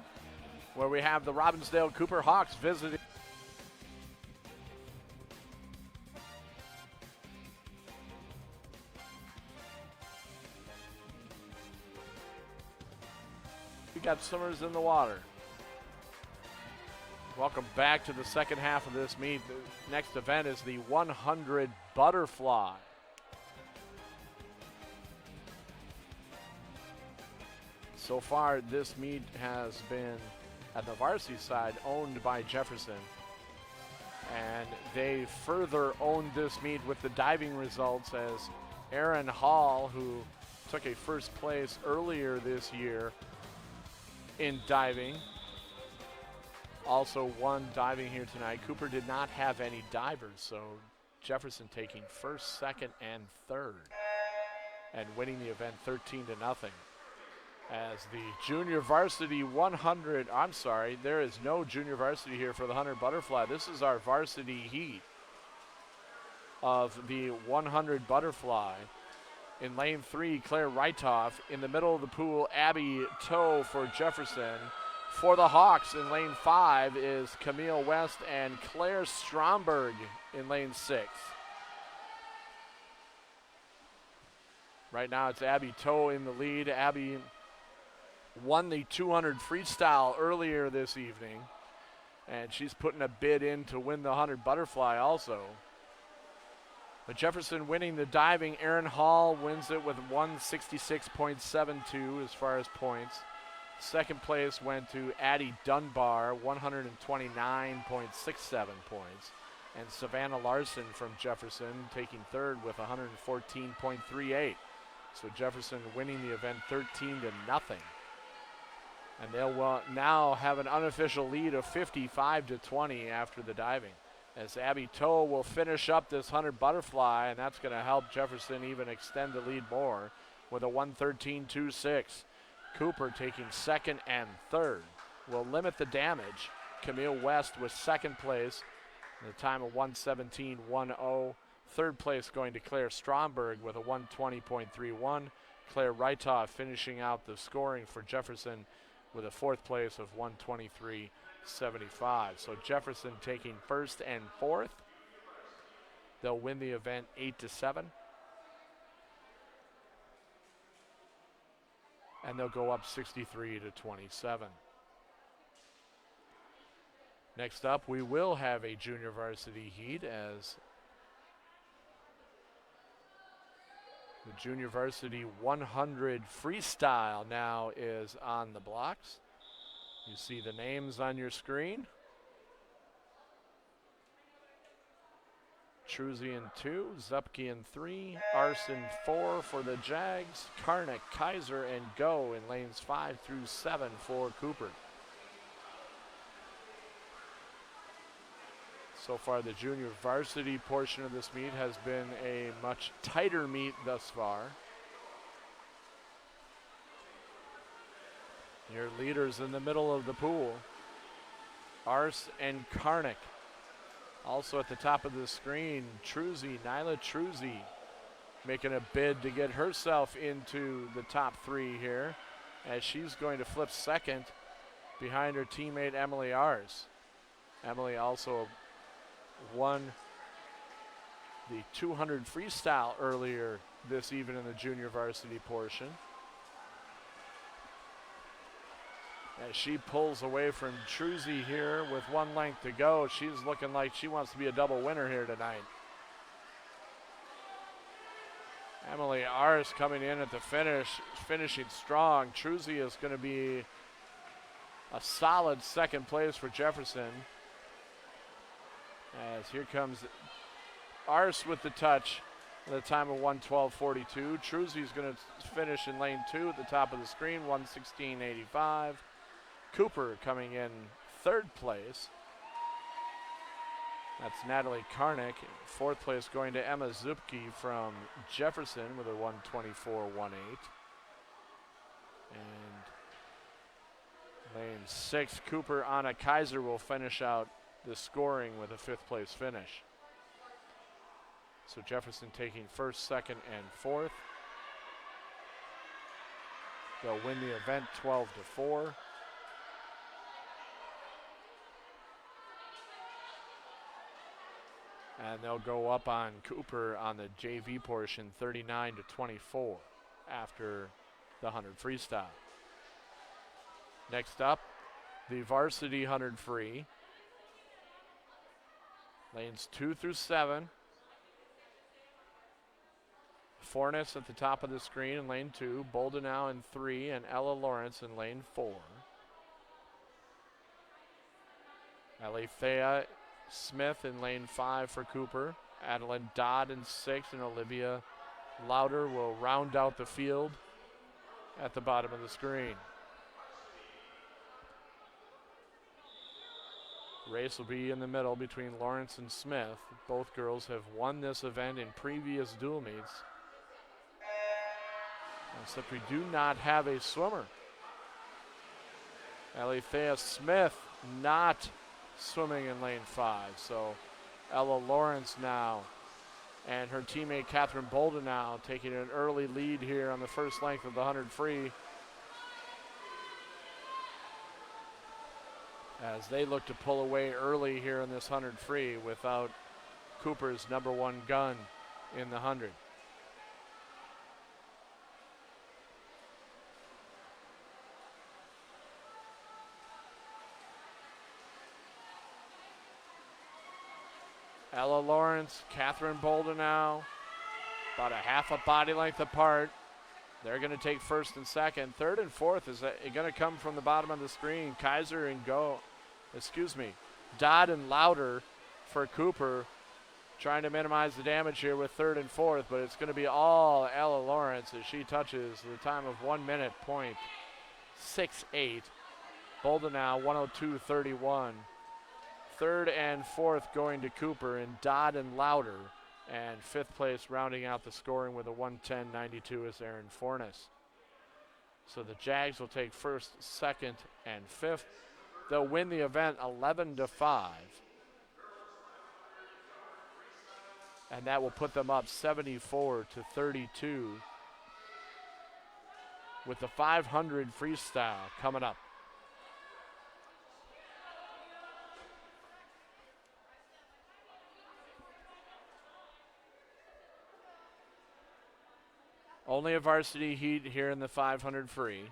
where we have the Robbinsdale Cooper Hawks visiting. We got swimmers in the water. Welcome back to the second half of this meet. The next event is the 100 butterfly. So far, this meet has been, at the varsity side, owned by Jefferson. And they further owned this meet with the diving results as Aaron Hall, who took a first place earlier this year in diving, also won diving here tonight. Cooper did not have any divers, so Jefferson taking first, second, and third, and winning the event 13-0. As the junior varsity 100, I'm sorry, there is no junior varsity here for the 100 butterfly. This is our varsity heat of the 100 butterfly. In lane 3, Claire Reitoff. In the middle of the pool, Abby Toe for Jefferson. For the Hawks in lane 5 is Camille West and Claire Stromberg in lane 6. Right now it's Abby Toe in the lead. Abby won the 200 freestyle earlier this evening, and she's putting a bid in to win the 100 butterfly also. But Jefferson winning the diving. Aaron Hall wins it with 166.72 as far as points. Second place went to Addie Dunbar, 129.67 points. And Savannah Larson from Jefferson taking third with 114.38. So Jefferson winning the event 13-0. And they'll now have an unofficial lead of 55-20 after the diving, as Abby Toe will finish up this 100 butterfly, and that's going to help Jefferson even extend the lead more with a 113.26. Cooper taking second and third will limit the damage. Camille West with second place, at a time of 117.10. Third place going to Claire Stromberg with a 120.31. Claire Reitoff finishing out the scoring for Jefferson with a fourth place of 123.75. So Jefferson taking first and fourth. They'll win the event 8-7. And they'll go up 63-27. Next up, we will have a junior varsity heat, as the junior varsity 100 freestyle now is on the blocks. You see the names on your screen. Truzy in 2, Zupke in 3, Arson 4 for the Jags, Karnick, Kaiser, and Go in lanes 5 through 7 for Cooper. So far, the junior varsity portion of this meet has been a much tighter meet thus far. Your leaders in the middle of the pool, Ars and Karnick. Also at the top of the screen, Truzy, Nyla Truzy, making a bid to get herself into the top 3 here, as she's going to flip second behind her teammate Emily Ars. Emily also won the 200 freestyle earlier this evening in the junior varsity portion. As she pulls away from Truzy here with 1 length to go, she's looking like she wants to be a double winner here tonight. Emily Ars coming in at the finish, finishing strong. Truzy is going to be a solid second place for Jefferson. As here comes Ars with the touch at a time of 112.42. Truzy's going to finish in lane 2 at the top of the screen, 116.85. Cooper coming in third place. That's Natalie Karnick. Fourth place going to Emma Zupke from Jefferson with a 124.18. And lane 6, Cooper Anna Kaiser will finish out the scoring with a fifth place finish. So Jefferson taking first, second, and fourth. They'll win the event 12-4. And they'll go up on Cooper on the JV portion 39-24 after the 100 freestyle. Next up, the varsity 100 free. Lanes 2 through 7. Fornes at the top of the screen in lane 2, Boldenau in 3, and Ella Lawrence in lane 4. Alethea Smith in lane 5 for Cooper. Adeline Dodd in 6, and Olivia Louder will round out the field at the bottom of the screen. Race will be in the middle between Lawrence and Smith. Both girls have won this event in previous dual meets, except we do not have a swimmer. Alethea Smith not swimming in lane 5, so Ella Lawrence now and her teammate Catherine Boldenau taking an early lead here on the first length of the 100 free as they look to pull away early here in this 100 free without Cooper's #1 gun in the 100. Ella Lawrence, Catherine Boldenau, about a half a body length apart. They're going to take first and second. Third and fourth is going to come from the bottom of the screen. Kaiser and Dodd and Louder for Cooper, trying to minimize the damage here with third and fourth, but it's going to be all Ella Lawrence as she touches the time of 1 minute point 68. Boldenau 102.31. Third and fourth going to Cooper and Dodd and Louder, and fifth place rounding out the scoring with a 110.92 is Aaron Fornes. So the Jags will take first, second, and fifth. They'll win the event 11-5. And that will put them up 74-32 with the 500 freestyle coming up. Only a varsity heat here in the 500 free.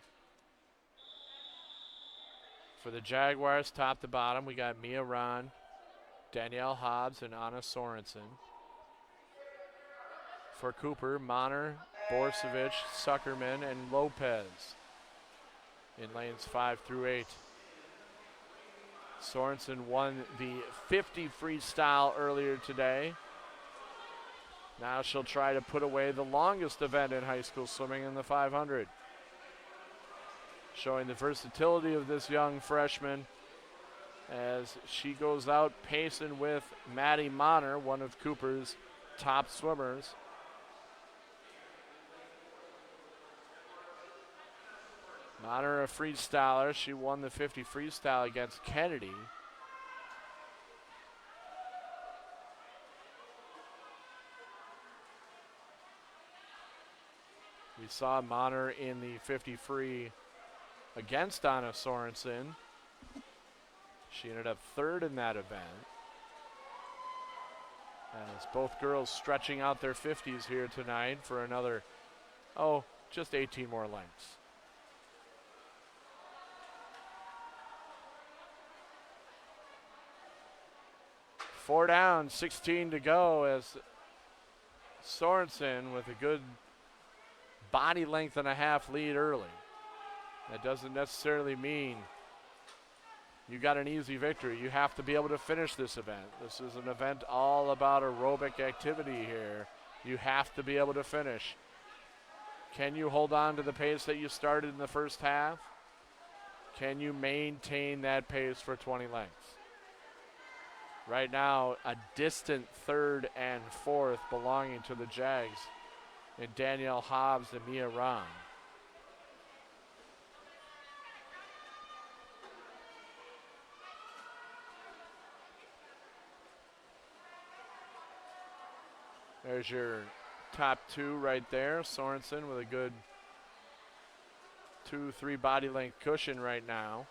For the Jaguars, top to bottom, we got Mia Ron, Danielle Hobbs, and Anna Sorensen. For Cooper, Monner, Borsevich, Suckerman, and Lopez in lanes 5 through 8. Sorensen won the 50 freestyle earlier today. Now she'll try to put away the longest event in high school swimming in the 500. Showing the versatility of this young freshman as she goes out pacing with Maddie Monner, one of Cooper's top swimmers. Monner, a freestyler. She won the 50 freestyle against Kennedy. We saw Monner in the 50 free against Anna Sorensen. She ended up third in that event. As both girls stretching out their 50s here tonight for another, just 18 more lengths. Four down, 16 to go as Sorensen with a good body length and a half lead early. That doesn't necessarily mean you got an easy victory. You have to be able to finish this event. This is an event all about aerobic activity here. You have to be able to finish. Can you hold on to the pace that you started in the first half? Can you maintain that pace for 20 lengths? Right now, a distant third and fourth belonging to the Jags in Danielle Hobbs and Mia Ron. There's your top two right there. Sorensen with a good 2-3 body length cushion right now.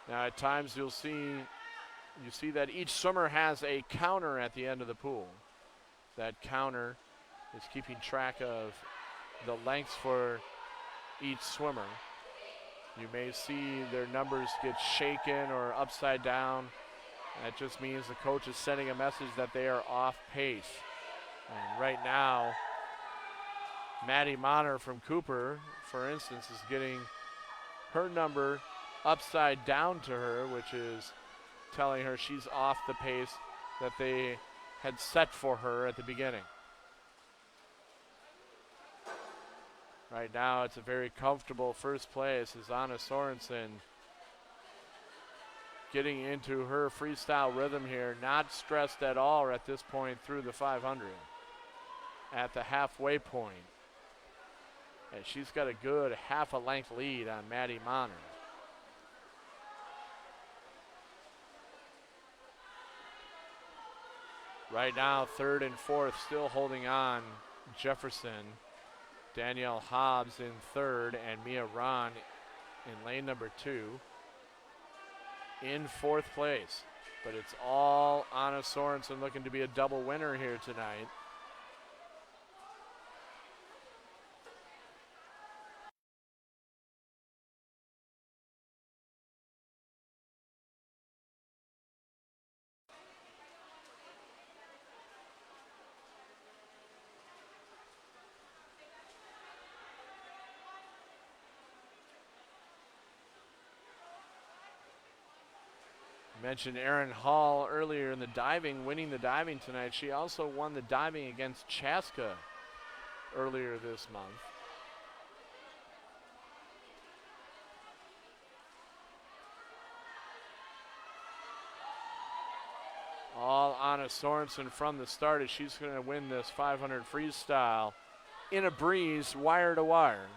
Now at times you see that each swimmer has a counter at the end of the pool. That counter is keeping track of the lengths for each swimmer. You may see their numbers get shaken or upside down. That just means the coach is sending a message that they are off pace. And right now, Maddie Monner from Cooper, for instance, is getting her number upside down to her, which is telling her she's off the pace that they had set for her at the beginning. Right now, it's a very comfortable first place as Anna Sorensen getting into her freestyle rhythm here, not stressed at all at this point through the 500. At the halfway point. And she's got a good half a length lead on Maddie Monner. Right now, third and fourth still holding on. Jefferson, Danielle Hobbs in third, and Mia Ron in lane number 2 in fourth place. But it's all Anna Sorensen looking to be a double winner here tonight. Mentioned Erin Hall earlier in the diving, winning the diving tonight. She also won the diving against Chaska earlier this month. All Anna Sorensen from the start as she's going to win this 500 freestyle in a breeze, wire to wire.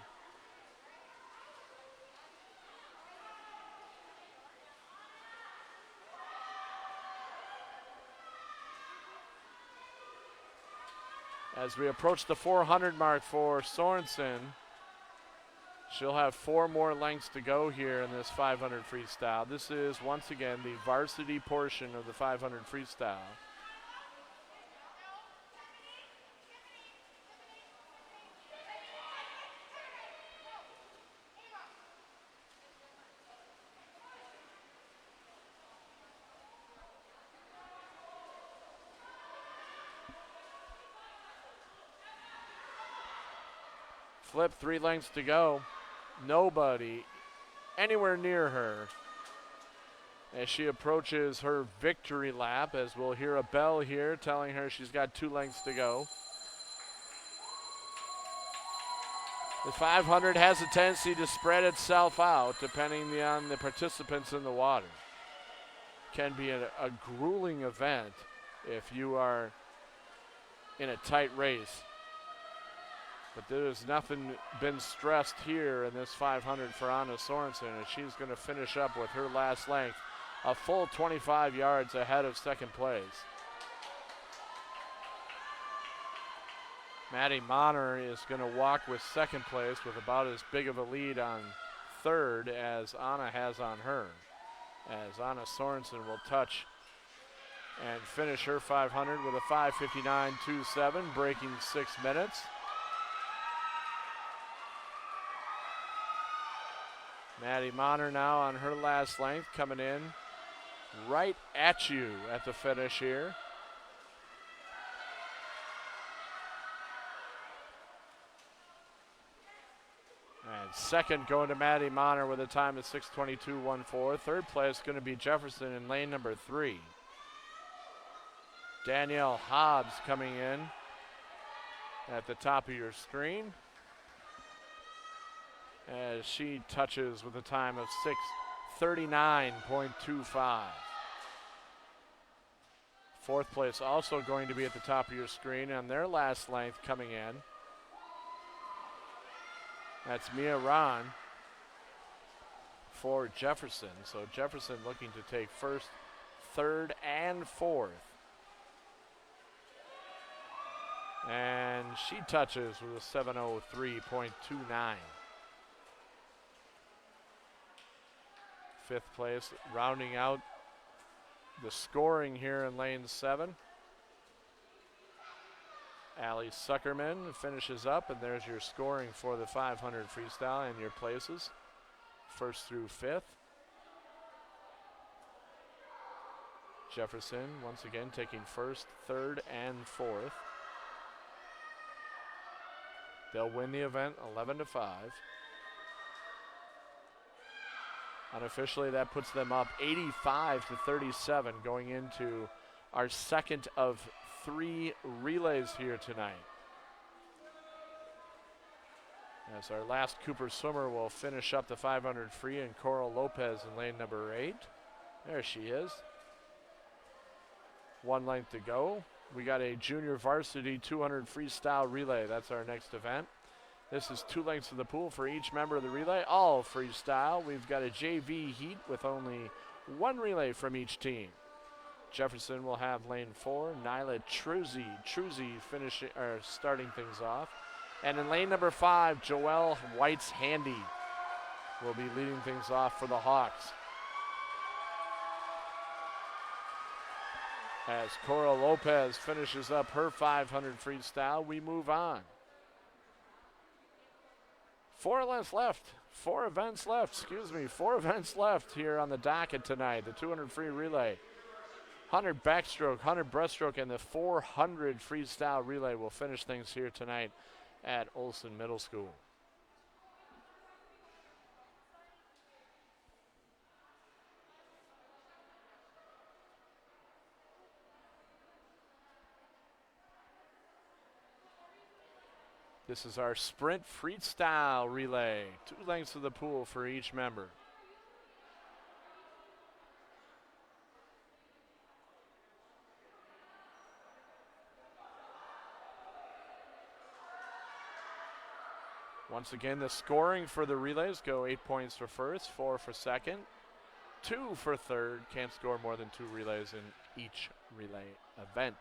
As we approach the 400 mark for Sorensen, she'll have 4 more lengths to go here in this 500 freestyle. This is, once again, the varsity portion of the 500 freestyle. Flip, 3 lengths to go. Nobody anywhere near her as she approaches her victory lap, as we'll hear a bell here telling her she's got 2 lengths to go. The 500 has a tendency to spread itself out depending on the participants in the water. Can be a grueling event if you are in a tight race. But there's nothing been stressed here in this 500 for Anna Sorensen, and she's going to finish up with her last length, a full 25 yards ahead of second place. Maddie Monner is going to walk with second place with about as big of a lead on third as Anna has on her, as Anna Sorensen will touch and finish her 500 with a 5:59.27, breaking 6 minutes. Maddie Monner now on her last length, coming in right at you at the finish here. And second going to Maddie Monner with a time of 6:22.14. Third place going to be Jefferson in lane number 3. Danielle Hobbs coming in at the top of your screen, as she touches with a time of 6:39.25. Fourth place also going to be at the top of your screen on their last length coming in. That's Mia Ron for Jefferson. So Jefferson looking to take first, third, and fourth. And she touches with a 7:03.29. Fifth place, rounding out the scoring here in lane 7. Allie Suckerman finishes up, and there's your scoring for the 500 freestyle and your places, first through fifth. Jefferson once again taking first, third, and fourth. They'll win the event 11-5. Unofficially, that puts them up 85-37 going into our second of 3 relays here tonight. As our last Cooper swimmer will finish up the 500 free, and Coral Lopez in lane number 8. There she is. 1 length to go. We got a junior varsity 200 freestyle relay. That's our next event. This is 2 lengths of the pool for each member of the relay, all freestyle. We've got a JV heat with only 1 relay from each team. Jefferson will have lane 4. Nyla Truzy finishing or starting things off. And in lane number 5, Joelle White's Handy will be leading things off for the Hawks. As Cora Lopez finishes up her 500 freestyle, we move on. 4 events left. 4 events left here on the docket tonight. The 200 free relay, 100 backstroke, 100 breaststroke, and the 400 freestyle relay will finish things here tonight at Olson Middle School. This is our sprint freestyle relay. 2 lengths of the pool for each member. Once again, the scoring for the relays go 8 points for first, 4 for second, 2 for third. Can't score more than 2 relays in each relay event.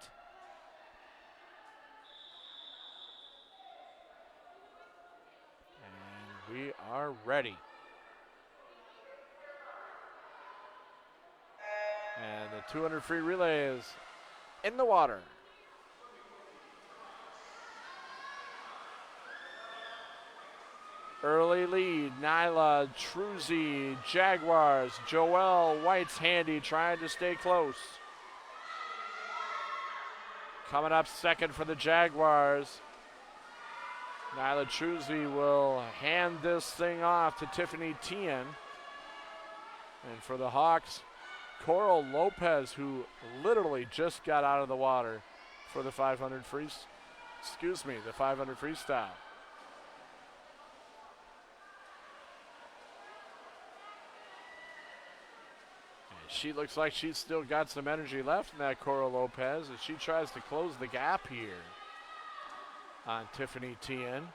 We are ready. And the 200 free relay is in the water. Early lead, Nyla Truzy, Jaguars. Joelle White's Handy trying to stay close. Coming up second for the Jaguars. Nyla Truzy will hand this thing off to Tiffany Tien. And for the Hawks, Coral Lopez, who literally just got out of the water for the 500 the 500 freestyle. And she looks like she's still got some energy left in that Coral Lopez as she tries to close the gap here on Tiffany Tien,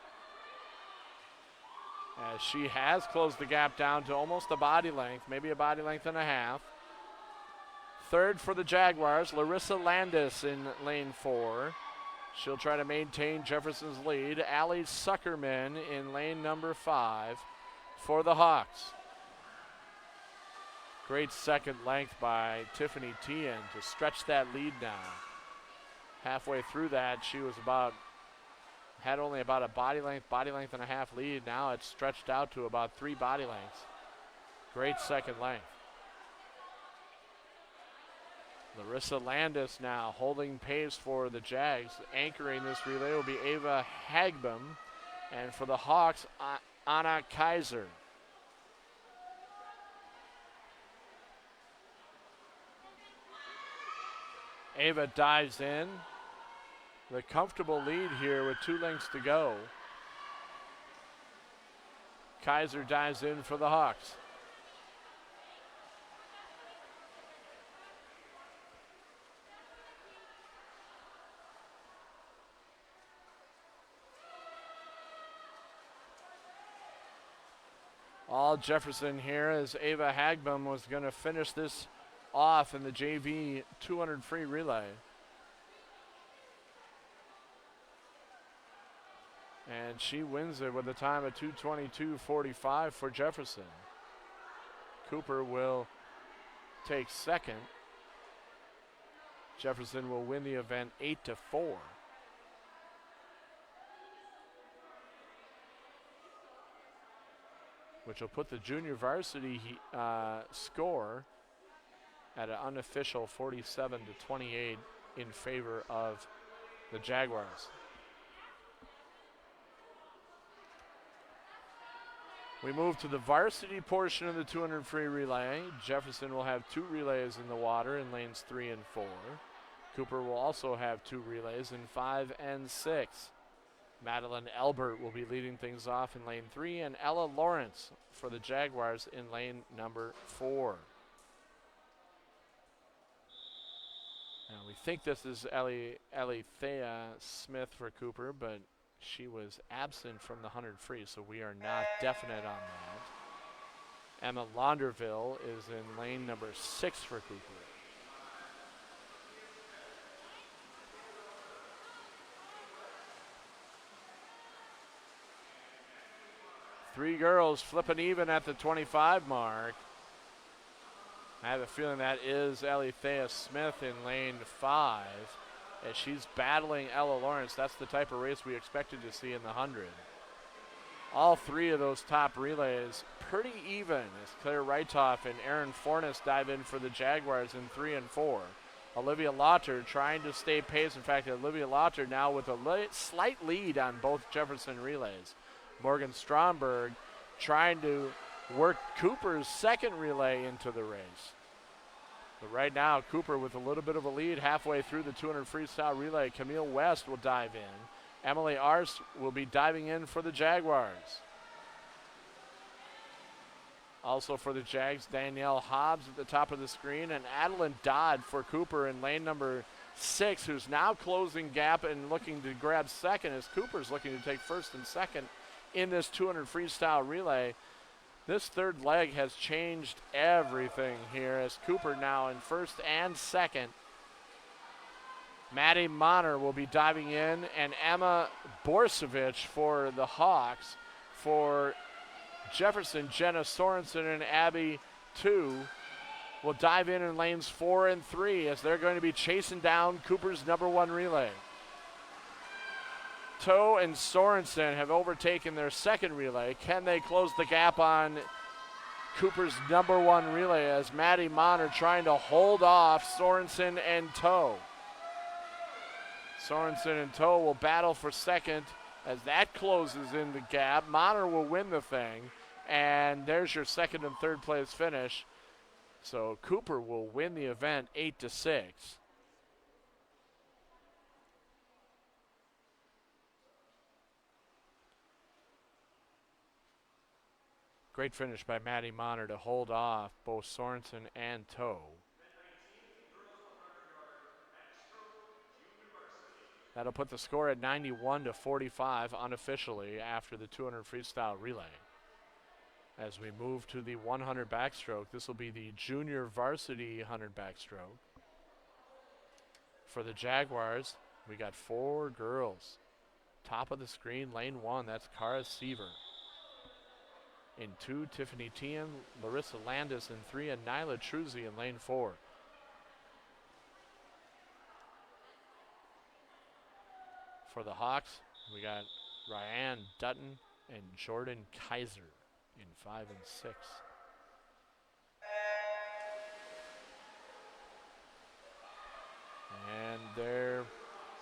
as she has closed the gap down to almost a body length, maybe a body length and a half. Third for the Jaguars, Larissa Landis in lane 4. She'll try to maintain Jefferson's lead. Allie Suckerman in lane number 5 for the Hawks. Great second length by Tiffany Tien to stretch that lead now. Halfway through that, she was had only about a body length and a half lead. Now it's stretched out to about 3 body lengths. Great second length. Larissa Landis now holding pace for the Jags. Anchoring this relay will be Ava Hagbom. And for the Hawks, Anna Kaiser. Ava dives in. The comfortable lead here with 2 lengths to go. Kaiser dives in for the Hawks. All Jefferson here as Ava Hagbom was going to finish this off in the JV 200 free relay. And she wins it with a time of 2:22.45 for Jefferson. Cooper will take second. Jefferson will win the event 8-4. Which will put the junior varsity score at an unofficial 47-28 in favor of the Jaguars. We move to the varsity portion of the 200 free relay. Jefferson will have 2 relays in the water in lanes 3 and 4. Cooper will also have 2 relays in 5 and 6. Madeline Elbert will be leading things off in lane 3, and Ella Lawrence for the Jaguars in lane number 4. Now we think this is Alethea Smith for Cooper, but she was absent from the 100 free, so we are not definite on that. Emma Launderville is in lane number 6 for Cooper. Three girls flipping even at the 25 mark. I have a feeling that is Alethea Smith in lane 5 as she's battling Ella Lawrence. That's the type of race we expected to see in the 100. All 3 of those top relays pretty even as Claire Reitoff and Erin Fornes dive in for the Jaguars in 3 and 4. Olivia Lauter trying to stay pace. In fact, Olivia Lauter now with a slight lead on both Jefferson relays. Morgan Stromberg trying to work Cooper's second relay into the race. But right now, Cooper with a little bit of a lead halfway through the 200 freestyle relay. Camille West will dive in. Emily Arce will be diving in for the Jaguars. Also for the Jags, Danielle Hobbs at the top of the screen, and Adeline Dodd for Cooper in lane number 6, who's now closing gap and looking to grab second as Cooper's looking to take first and second in this 200 freestyle relay. This third leg has changed everything here as Cooper now in first and second. Maddie Monner will be diving in, and Emma Borsovich for the Hawks. For Jefferson, Jenna Sorensen and Abby 2 will dive in lanes 4 and 3 as they're going to be chasing down Cooper's number 1 relay. Toe and Sorensen have overtaken their second relay. Can they close the gap on Cooper's number 1 relay as Maddie Monner trying to hold off Sorensen and Toe? Sorensen and Toe will battle for second as that closes in the gap. Monner will win the thing, and there's your second and third place finish. So Cooper will win the event 8-6. Great finish by Maddie Monner to hold off both Sorensen and Toe. That'll put the score at 91-45 unofficially after the 200 freestyle relay. As we move to the 100 backstroke, this will be the junior varsity 100 backstroke. For the Jaguars, we got 4 girls. Top of the screen, lane 1, that's Cara Seaver. In 2, Tiffany Tian, Larissa Landis in 3, and Nyla Truzzi in lane 4. For the Hawks, we got Ryan Dutton and Jordan Kaiser in 5 and 6. And they're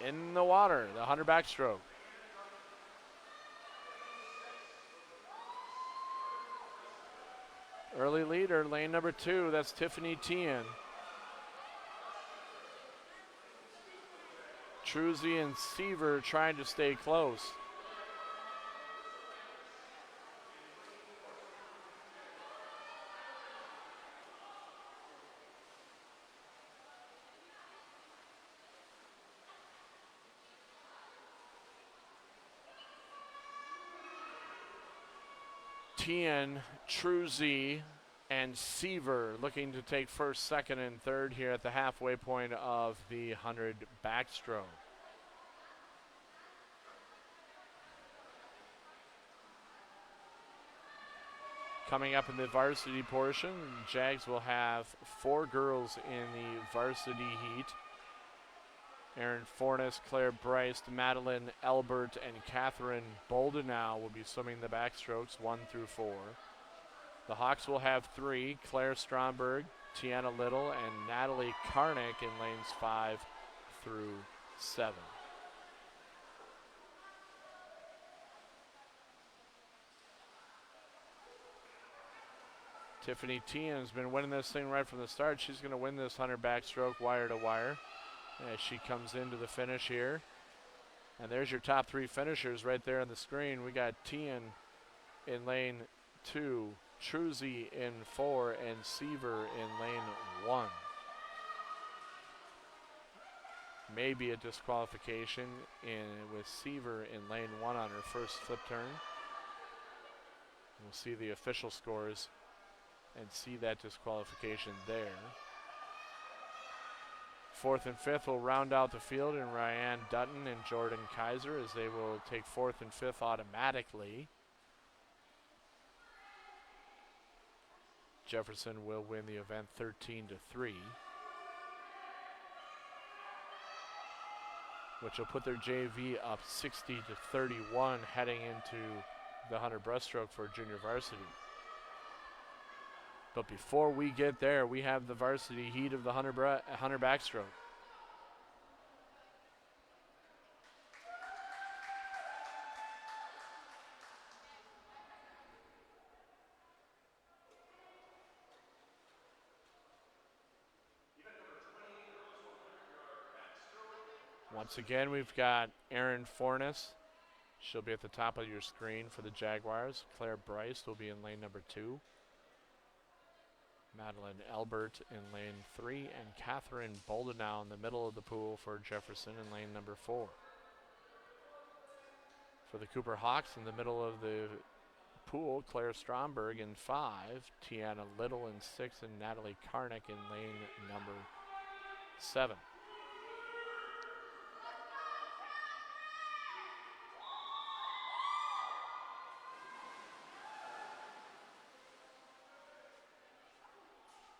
in the water, the 100 backstroke. Early leader, lane number 2, that's Tiffany Tian. Truzzi and Seaver trying to stay close. Tian, Truzzi, and Seaver looking to take first, second, and third here at the halfway point of the 100 backstroke. Coming up in the varsity portion, Jags will have 4 girls in the varsity heat. Erin Fornes, Claire Bryce, Madeline Elbert, and Catherine Boldenau will be swimming the backstrokes 1 through 4. The Hawks will have 3, Claire Stromberg, Tiana Little, and Natalie Karnick in lanes 5 through 7. Tiffany Tian has been winning this thing right from the start. She's going to win this 100 backstroke wire to wire as she comes into the finish here. And there's your top 3 finishers right there on the screen. We got Tian in lane 2, Truzzi in 4, and Seaver in lane 1. Maybe a disqualification with Seaver in lane 1 on her first flip turn. We'll see the official scores and see that disqualification there. 4th and 5th will round out the field in Ryan Dutton and Jordan Kaiser as they will take 4th and 5th automatically. Jefferson will win the event 13-3, which will put their JV up 60-31 heading into the 100 breaststroke for junior varsity. But before we get there, we have the varsity heat of the 100 backstroke. Once again, we've got Erin Fornes. She'll be at the top of your screen for the Jaguars. Claire Bryce will be in lane number 2. Madeline Elbert in lane 3, and Catherine Boldenau in the middle of the pool for Jefferson in lane number 4. For the Cooper Hawks in the middle of the pool, Claire Stromberg in 5, Tiana Little in 6, and Natalie Karnick in lane number 7.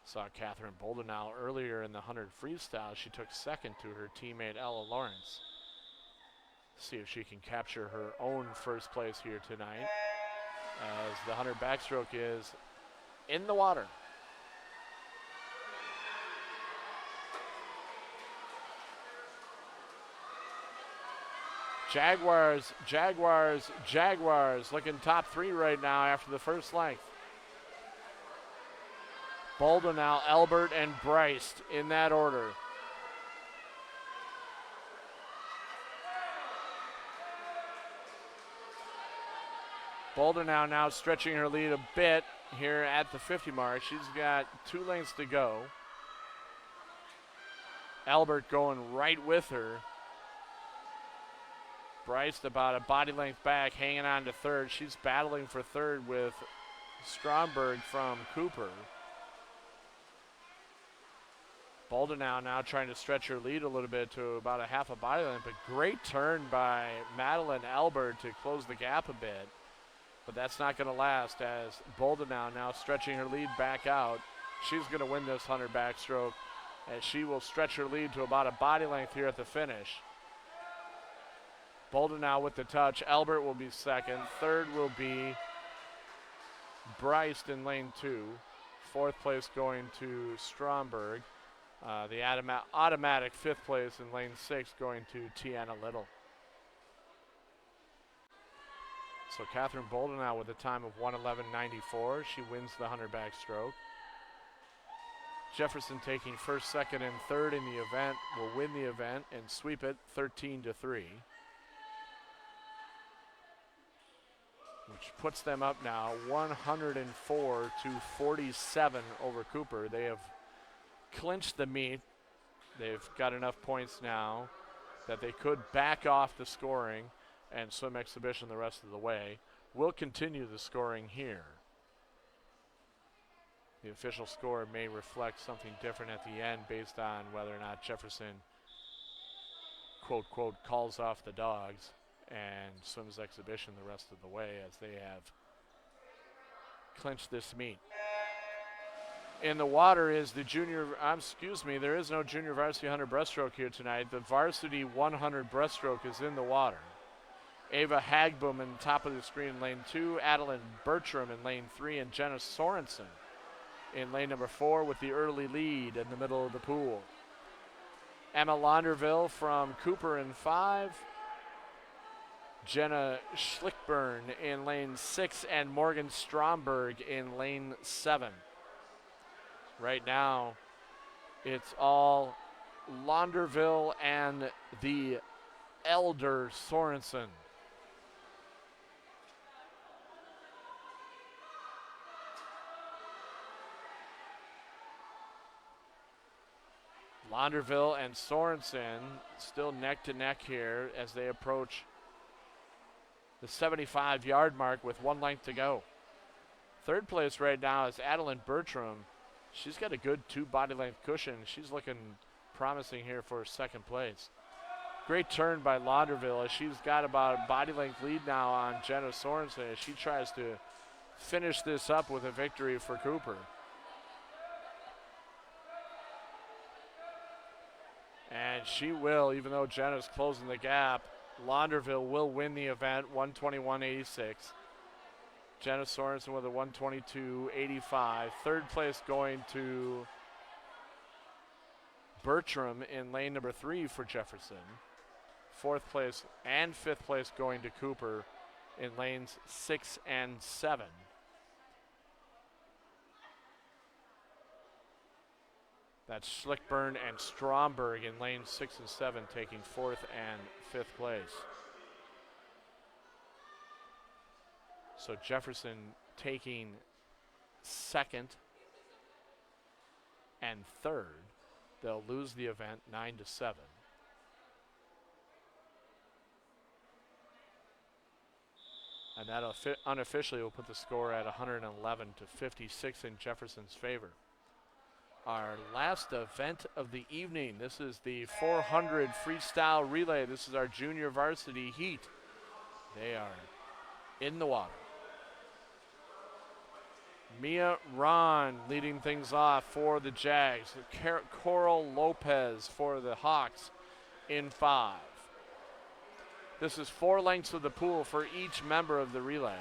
Saw Catherine Boldenau earlier in the 100 freestyle. She took 2nd to her teammate Ella Lawrence. See if she can capture her own first place here tonight as the 100 backstroke is in the water. Jaguars, Jaguars, Jaguars looking top 3 right now after the first length. Boldenau, Elbert, and Bryce in that order. Boldenau now stretching her lead a bit here at the 50 mark. She's got 2 lengths to go. Elbert going right with her. Bryce about a body length back, hanging on to 3rd. She's battling for 3rd with Stromberg from Cooper. Boldenau now trying to stretch her lead a little bit to about a half a body length, but great turn by Madeline Elbert to close the gap a bit. But that's not going to last as Boldenau now stretching her lead back out. She's going to win this 100 backstroke as she will stretch her lead to about a body length here at the finish. Boldenau with the touch. Elbert will be 2nd. 3rd will be Bryce in lane 2. 4th place going to Stromberg. The automatic 5th place in lane 6 going to Tiana Little. So Catherine Boldenau with a time of 1:11.94. She wins the 100 backstroke. Jefferson taking 1st, 2nd, and 3rd in the event will win the event and sweep it 13-3. Which puts them up now 104-47 over Cooper. They have clinched the meet. They've got enough points now that they could back off the scoring and swim exhibition the rest of the way. We'll continue the scoring here. The official score may reflect something different at the end based on whether or not Jefferson, quote, quote, calls off the dogs and swims exhibition the rest of the way, as they have clinch this meet. In the water is the there is no junior varsity 100 breaststroke here tonight. The varsity 100 breaststroke is in the water. Ava Hagboom in the top of the screen in lane 2, Adeline Bertram in lane 3, and Jenna Sorensen in lane number 4 with the early lead in the middle of the pool. Emma Launderville from Cooper in 5, Jenna Schlickburn in lane 6, and Morgan Stromberg in lane 7. Right now, it's all Launderville and the elder Sorensen. Launderville and Sorensen still neck to neck here as they approach the 75-yard mark with 1 length to go. Third place right now is Adeline Bertram. She's got a good 2 body length cushion. She's looking promising here for second place. Great turn by Launderville as she's got about a body length lead now on Jenna Sorensen as she tries to finish this up with a victory for Cooper. And she will, even though Jenna's closing the gap. Launderville will win the event, 121.86. Jenna Sorensen with a 122.85. Third place going to Bertram in lane number 3 for Jefferson. Fourth place and fifth place going to Cooper in lanes 6 and 7. That's Schlickburn and Stromberg in lanes 6 and 7 taking 4th and 5th place. So Jefferson taking 2nd and 3rd. They'll lose the event 9-7. And that unofficially will put the score at 111-56 in Jefferson's favor. Our last event of the evening. This is the 400 freestyle relay. This is our junior varsity heat. They are in the water. Mia Ron leading things off for the Jags. Coral Lopez for the Hawks in 5. This is 4 lengths of the pool for each member of the relay.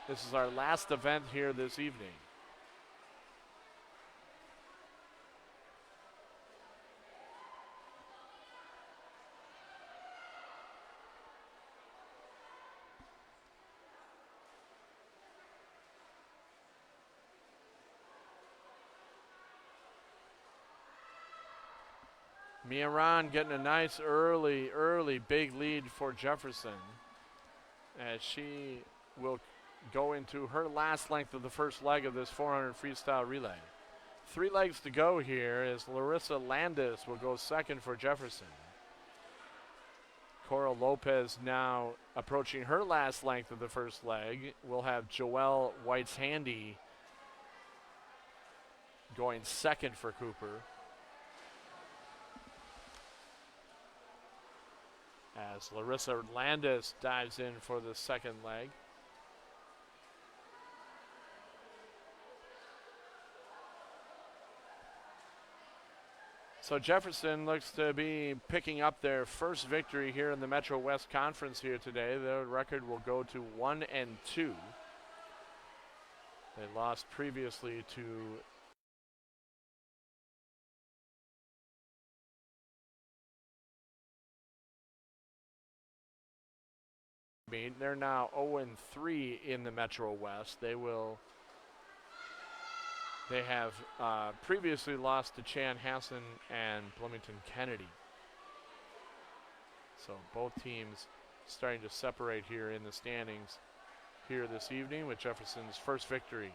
This is our last event here this evening. Mia Ron getting a nice early big lead for Jefferson as she will go into her last length of the first leg of this 400 freestyle relay. 3 legs to go here as Larissa Landis will go second for Jefferson. Coral Lopez now approaching her last length of the first leg. We'll have Joelle Whites-Handy going second for Cooper. As Larissa Landis dives in for the second leg. So Jefferson looks to be picking up their first victory here in the Metro West Conference here today. Their record will go to 1-2. They lost previously to they're now 0-3 in the Metro West. They have previously lost to Chanhassen and Bloomington Kennedy. So both teams starting to separate here in the standings here this evening with Jefferson's first victory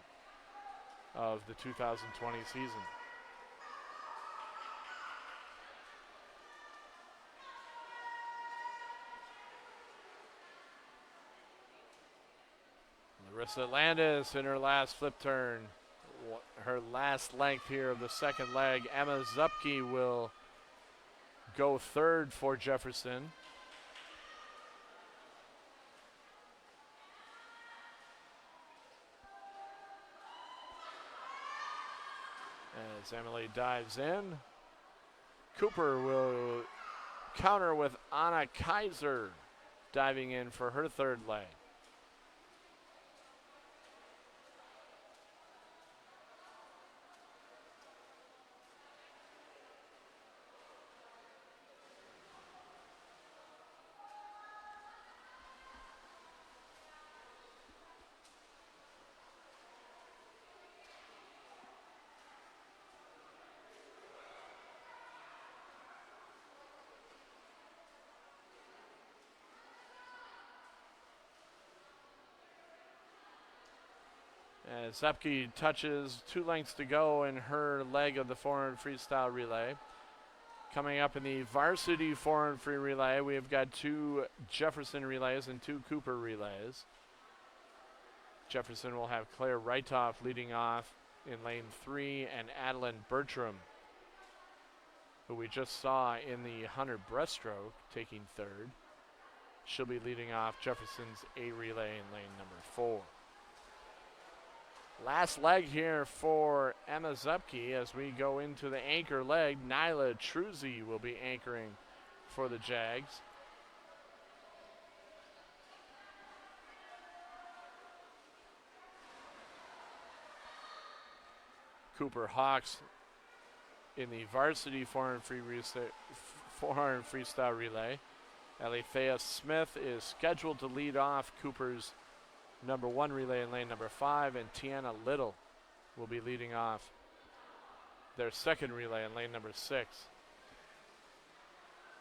of the 2020 season. Larissa Landis in her last flip turn, her last length here of the second leg. Emma Zupke will go third for Jefferson. As Emily dives in, Cooper will counter with Anna Kaiser diving in for her third leg. As Zepke touches 2 lengths to go in her leg of the 400 freestyle relay. Coming up in the varsity 400 free relay, we've got 2 Jefferson relays and 2 Cooper relays. Jefferson will have Claire Reitoff leading off in lane 3 and Adeline Bertram, who we just saw in the 100 breaststroke, taking third. She'll be leading off Jefferson's A relay in lane number 4. Last leg here for Emma Zepke as we go into the anchor leg. Nyla Truzzi will be anchoring for the Jags. Cooper Hawks in the varsity 400 freestyle relay. Alethea Smith is scheduled to lead off Cooper's number 1 relay in lane number 5, and Tiana Little will be leading off their second relay in lane number 6.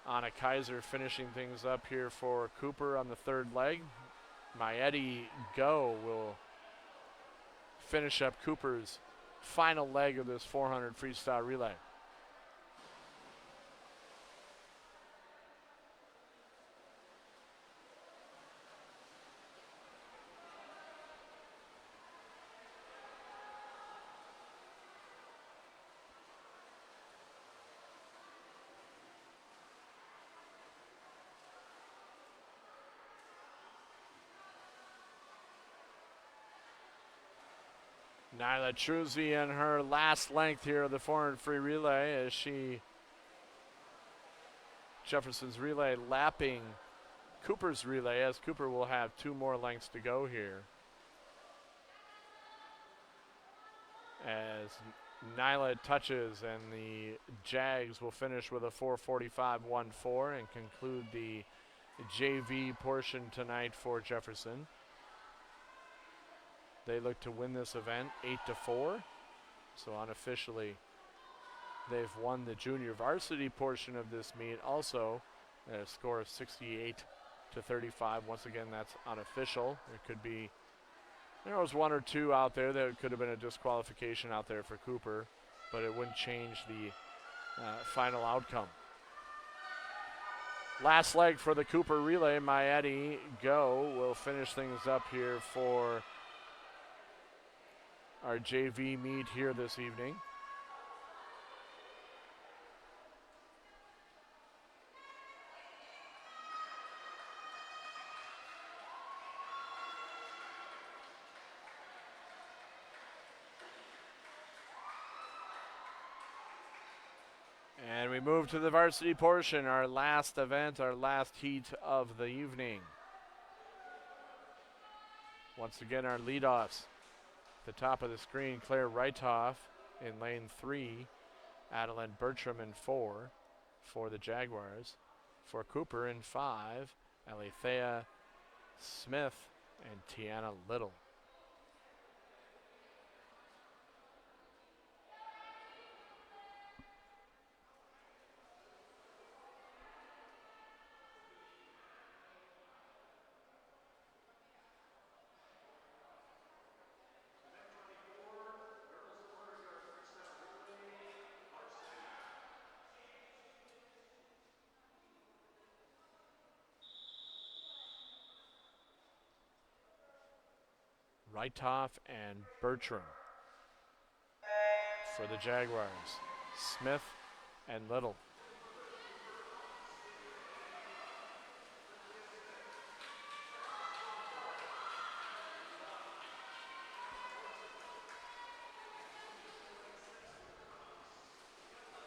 Anna Kaiser finishing things up here for Cooper on the third leg. Maedi Go will finish up Cooper's final leg of this 400 freestyle relay. Nyla Truzzi in her last length here of the 400 free relay as Jefferson's relay lapping Cooper's relay, as Cooper will have 2 more lengths to go here. As Nyla touches, and the Jags will finish with a 4:45.14 and conclude the JV portion tonight for Jefferson. They look to win this event 8-4. So unofficially, they've won the junior varsity portion of this meet also at a score of 68-35. Once again, that's unofficial. There could be, there was 1 or 2 out there that could have been a disqualification out there for Cooper, but it wouldn't change the final outcome. Last leg for the Cooper relay. Maedi Go will finish things up here for our JV meet here this evening. And we move to the varsity portion, our last event, our last heat of the evening. Once again, our leadoffs. At the top of the screen, Claire Reitoff in lane 3, Adeline Bertram in 4 for the Jaguars. For Cooper in 5, Alethea Smith and Tiana Little. Reitoff and Bertram for the Jaguars. Smith and Little.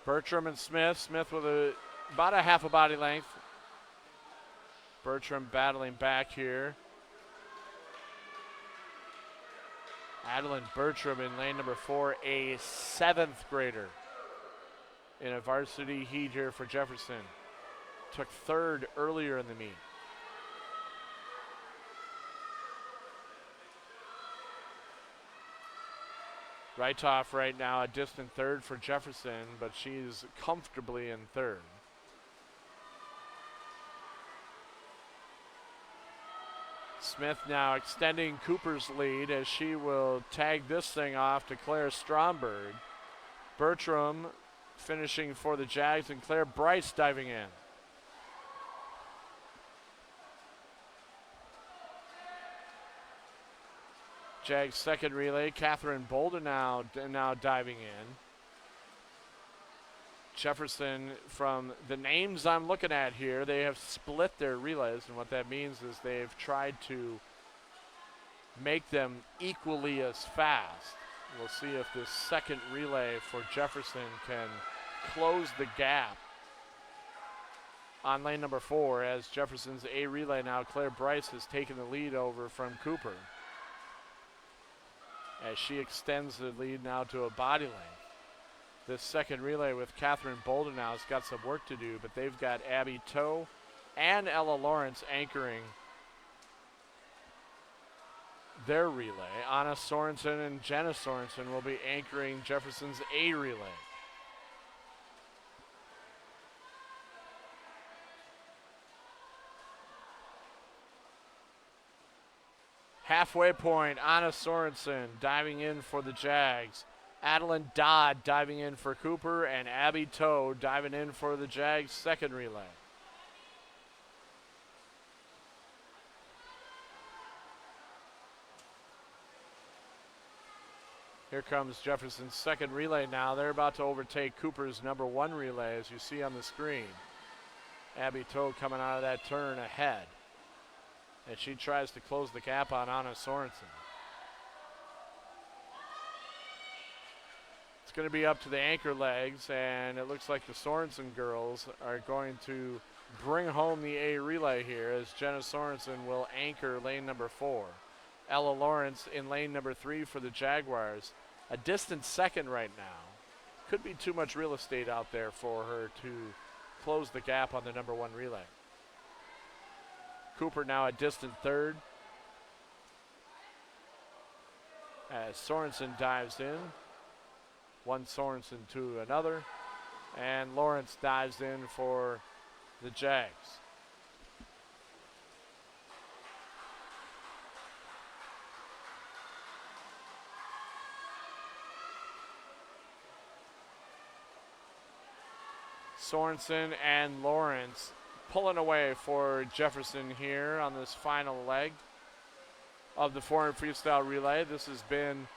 Bertram and Smith. Smith with about a half a body length. Bertram battling back here. Adeline Bertram in lane number 4, a 7th grader in a varsity heat here for Jefferson. Took 3rd earlier in the meet. Reitoff right now a distant 3rd for Jefferson, but she's comfortably in 3rd. Smith now extending Cooper's lead as she will tag this thing off to Claire Stromberg. Bertram finishing for the Jags and Claire Bryce diving in. Jags second relay, Catherine Bolden now diving in. Jefferson, from the names I'm looking at here, they have split their relays, and what that means is they've tried to make them equally as fast. We'll see if this second relay for Jefferson can close the gap on lane number 4, as Jefferson's A relay now, Claire Bryce has taken the lead over from Cooper, as she extends the lead now to a body length. This second relay with Catherine Bolden now has got some work to do, but they've got Abby Toe and Ella Lawrence anchoring their relay. Anna Sorensen and Jenna Sorensen will be anchoring Jefferson's A relay. Halfway point, Anna Sorensen diving in for the Jags. Adeline Dodd diving in for Cooper, and Abby Toe diving in for the Jags second relay. Here comes Jefferson's second relay now. They're about to overtake Cooper's number 1 relay, as you see on the screen. Abby Toe coming out of that turn ahead, and she tries to close the gap on Anna Sorensen. It's going to be up to the anchor legs, and it looks like the Sorensen girls are going to bring home the A relay here, as Jenna Sorensen will anchor lane number 4. Ella Lawrence in lane number 3 for the Jaguars. A distant second right now. Could be too much real estate out there for her to close the gap on the number 1 relay. Cooper now a distant 3rd, as Sorensen dives in. One Sorensen to another, and Lawrence dives in for the Jags. Sorensen and Lawrence pulling away for Jefferson here on this final leg of the 400 freestyle relay. This has been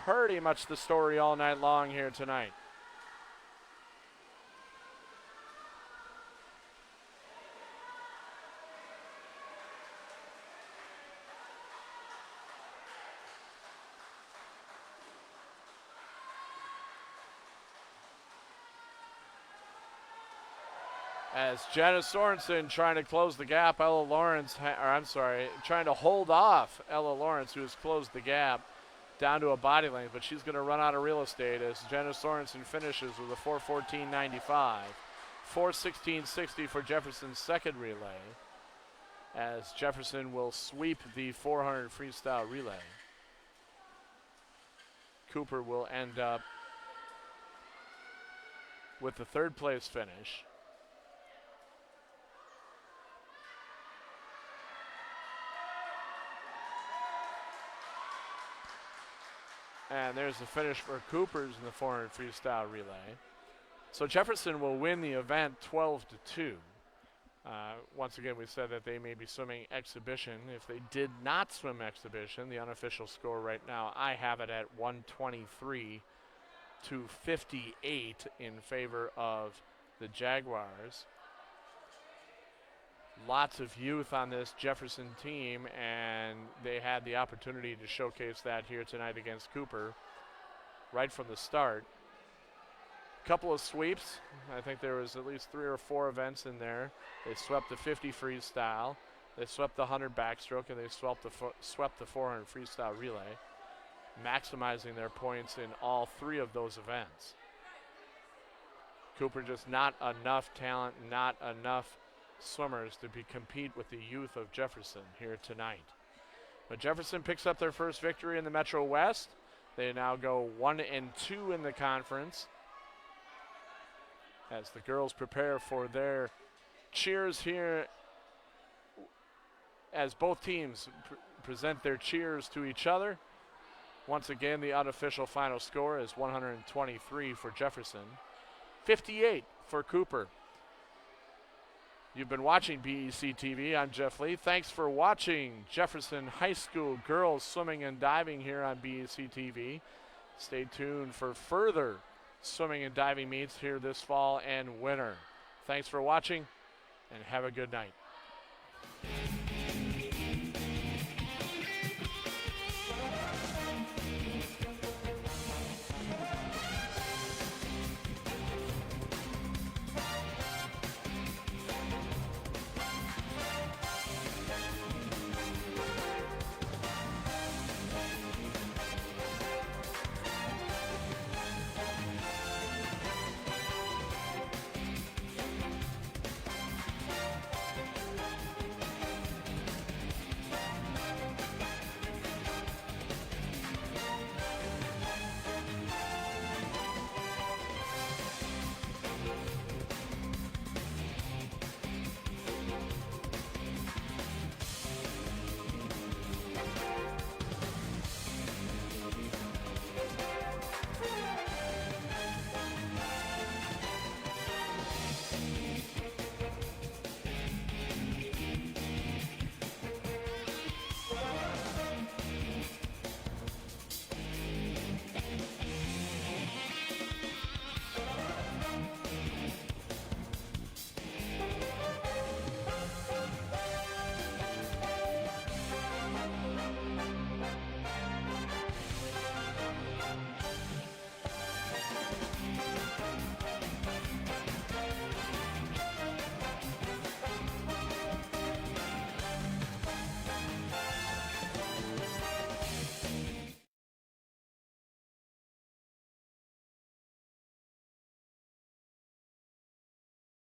pretty much the story all night long here tonight. As Jenna Sorensen trying to close the gap, Ella Lawrence, trying to hold off Ella Lawrence, who has closed the gap down to a body length, but she's going to run out of real estate as Jenna Sorensen finishes with a 4:14.95. 4:16.60 for Jefferson's second relay, as Jefferson will sweep the 400 freestyle relay. Cooper will end up with the 3rd place finish. And there's the finish for Cooper's in the 400 freestyle relay. So Jefferson will win the event 12-2. Once again, we said that they may be swimming exhibition. If they did not swim exhibition, the unofficial score right now, I have it at 123-58 in favor of the Jaguars. Lots of youth on this Jefferson team, and they had the opportunity to showcase that here tonight against Cooper right from the start. couple of sweeps. I think there was at least 3 or 4 events in there. They swept the 50 freestyle, they swept the 100 backstroke, and they swept the 400 freestyle relay, maximizing their points in all 3 of those events. Cooper just not enough talent, not enough swimmers to compete with the youth of Jefferson here tonight. But Jefferson picks up their first victory in the Metro West. They now go 1-2 in the conference as the girls prepare for their cheers here, as both teams present their cheers to each other. Once again, the unofficial final score is 123 for Jefferson, 58 for Cooper. You've been watching BEC-TV. I'm Jeff Lee. Thanks for watching Jefferson High School girls swimming and diving here on BEC-TV. Stay tuned for further swimming and diving meets here this fall and winter. Thanks for watching, and have a good night.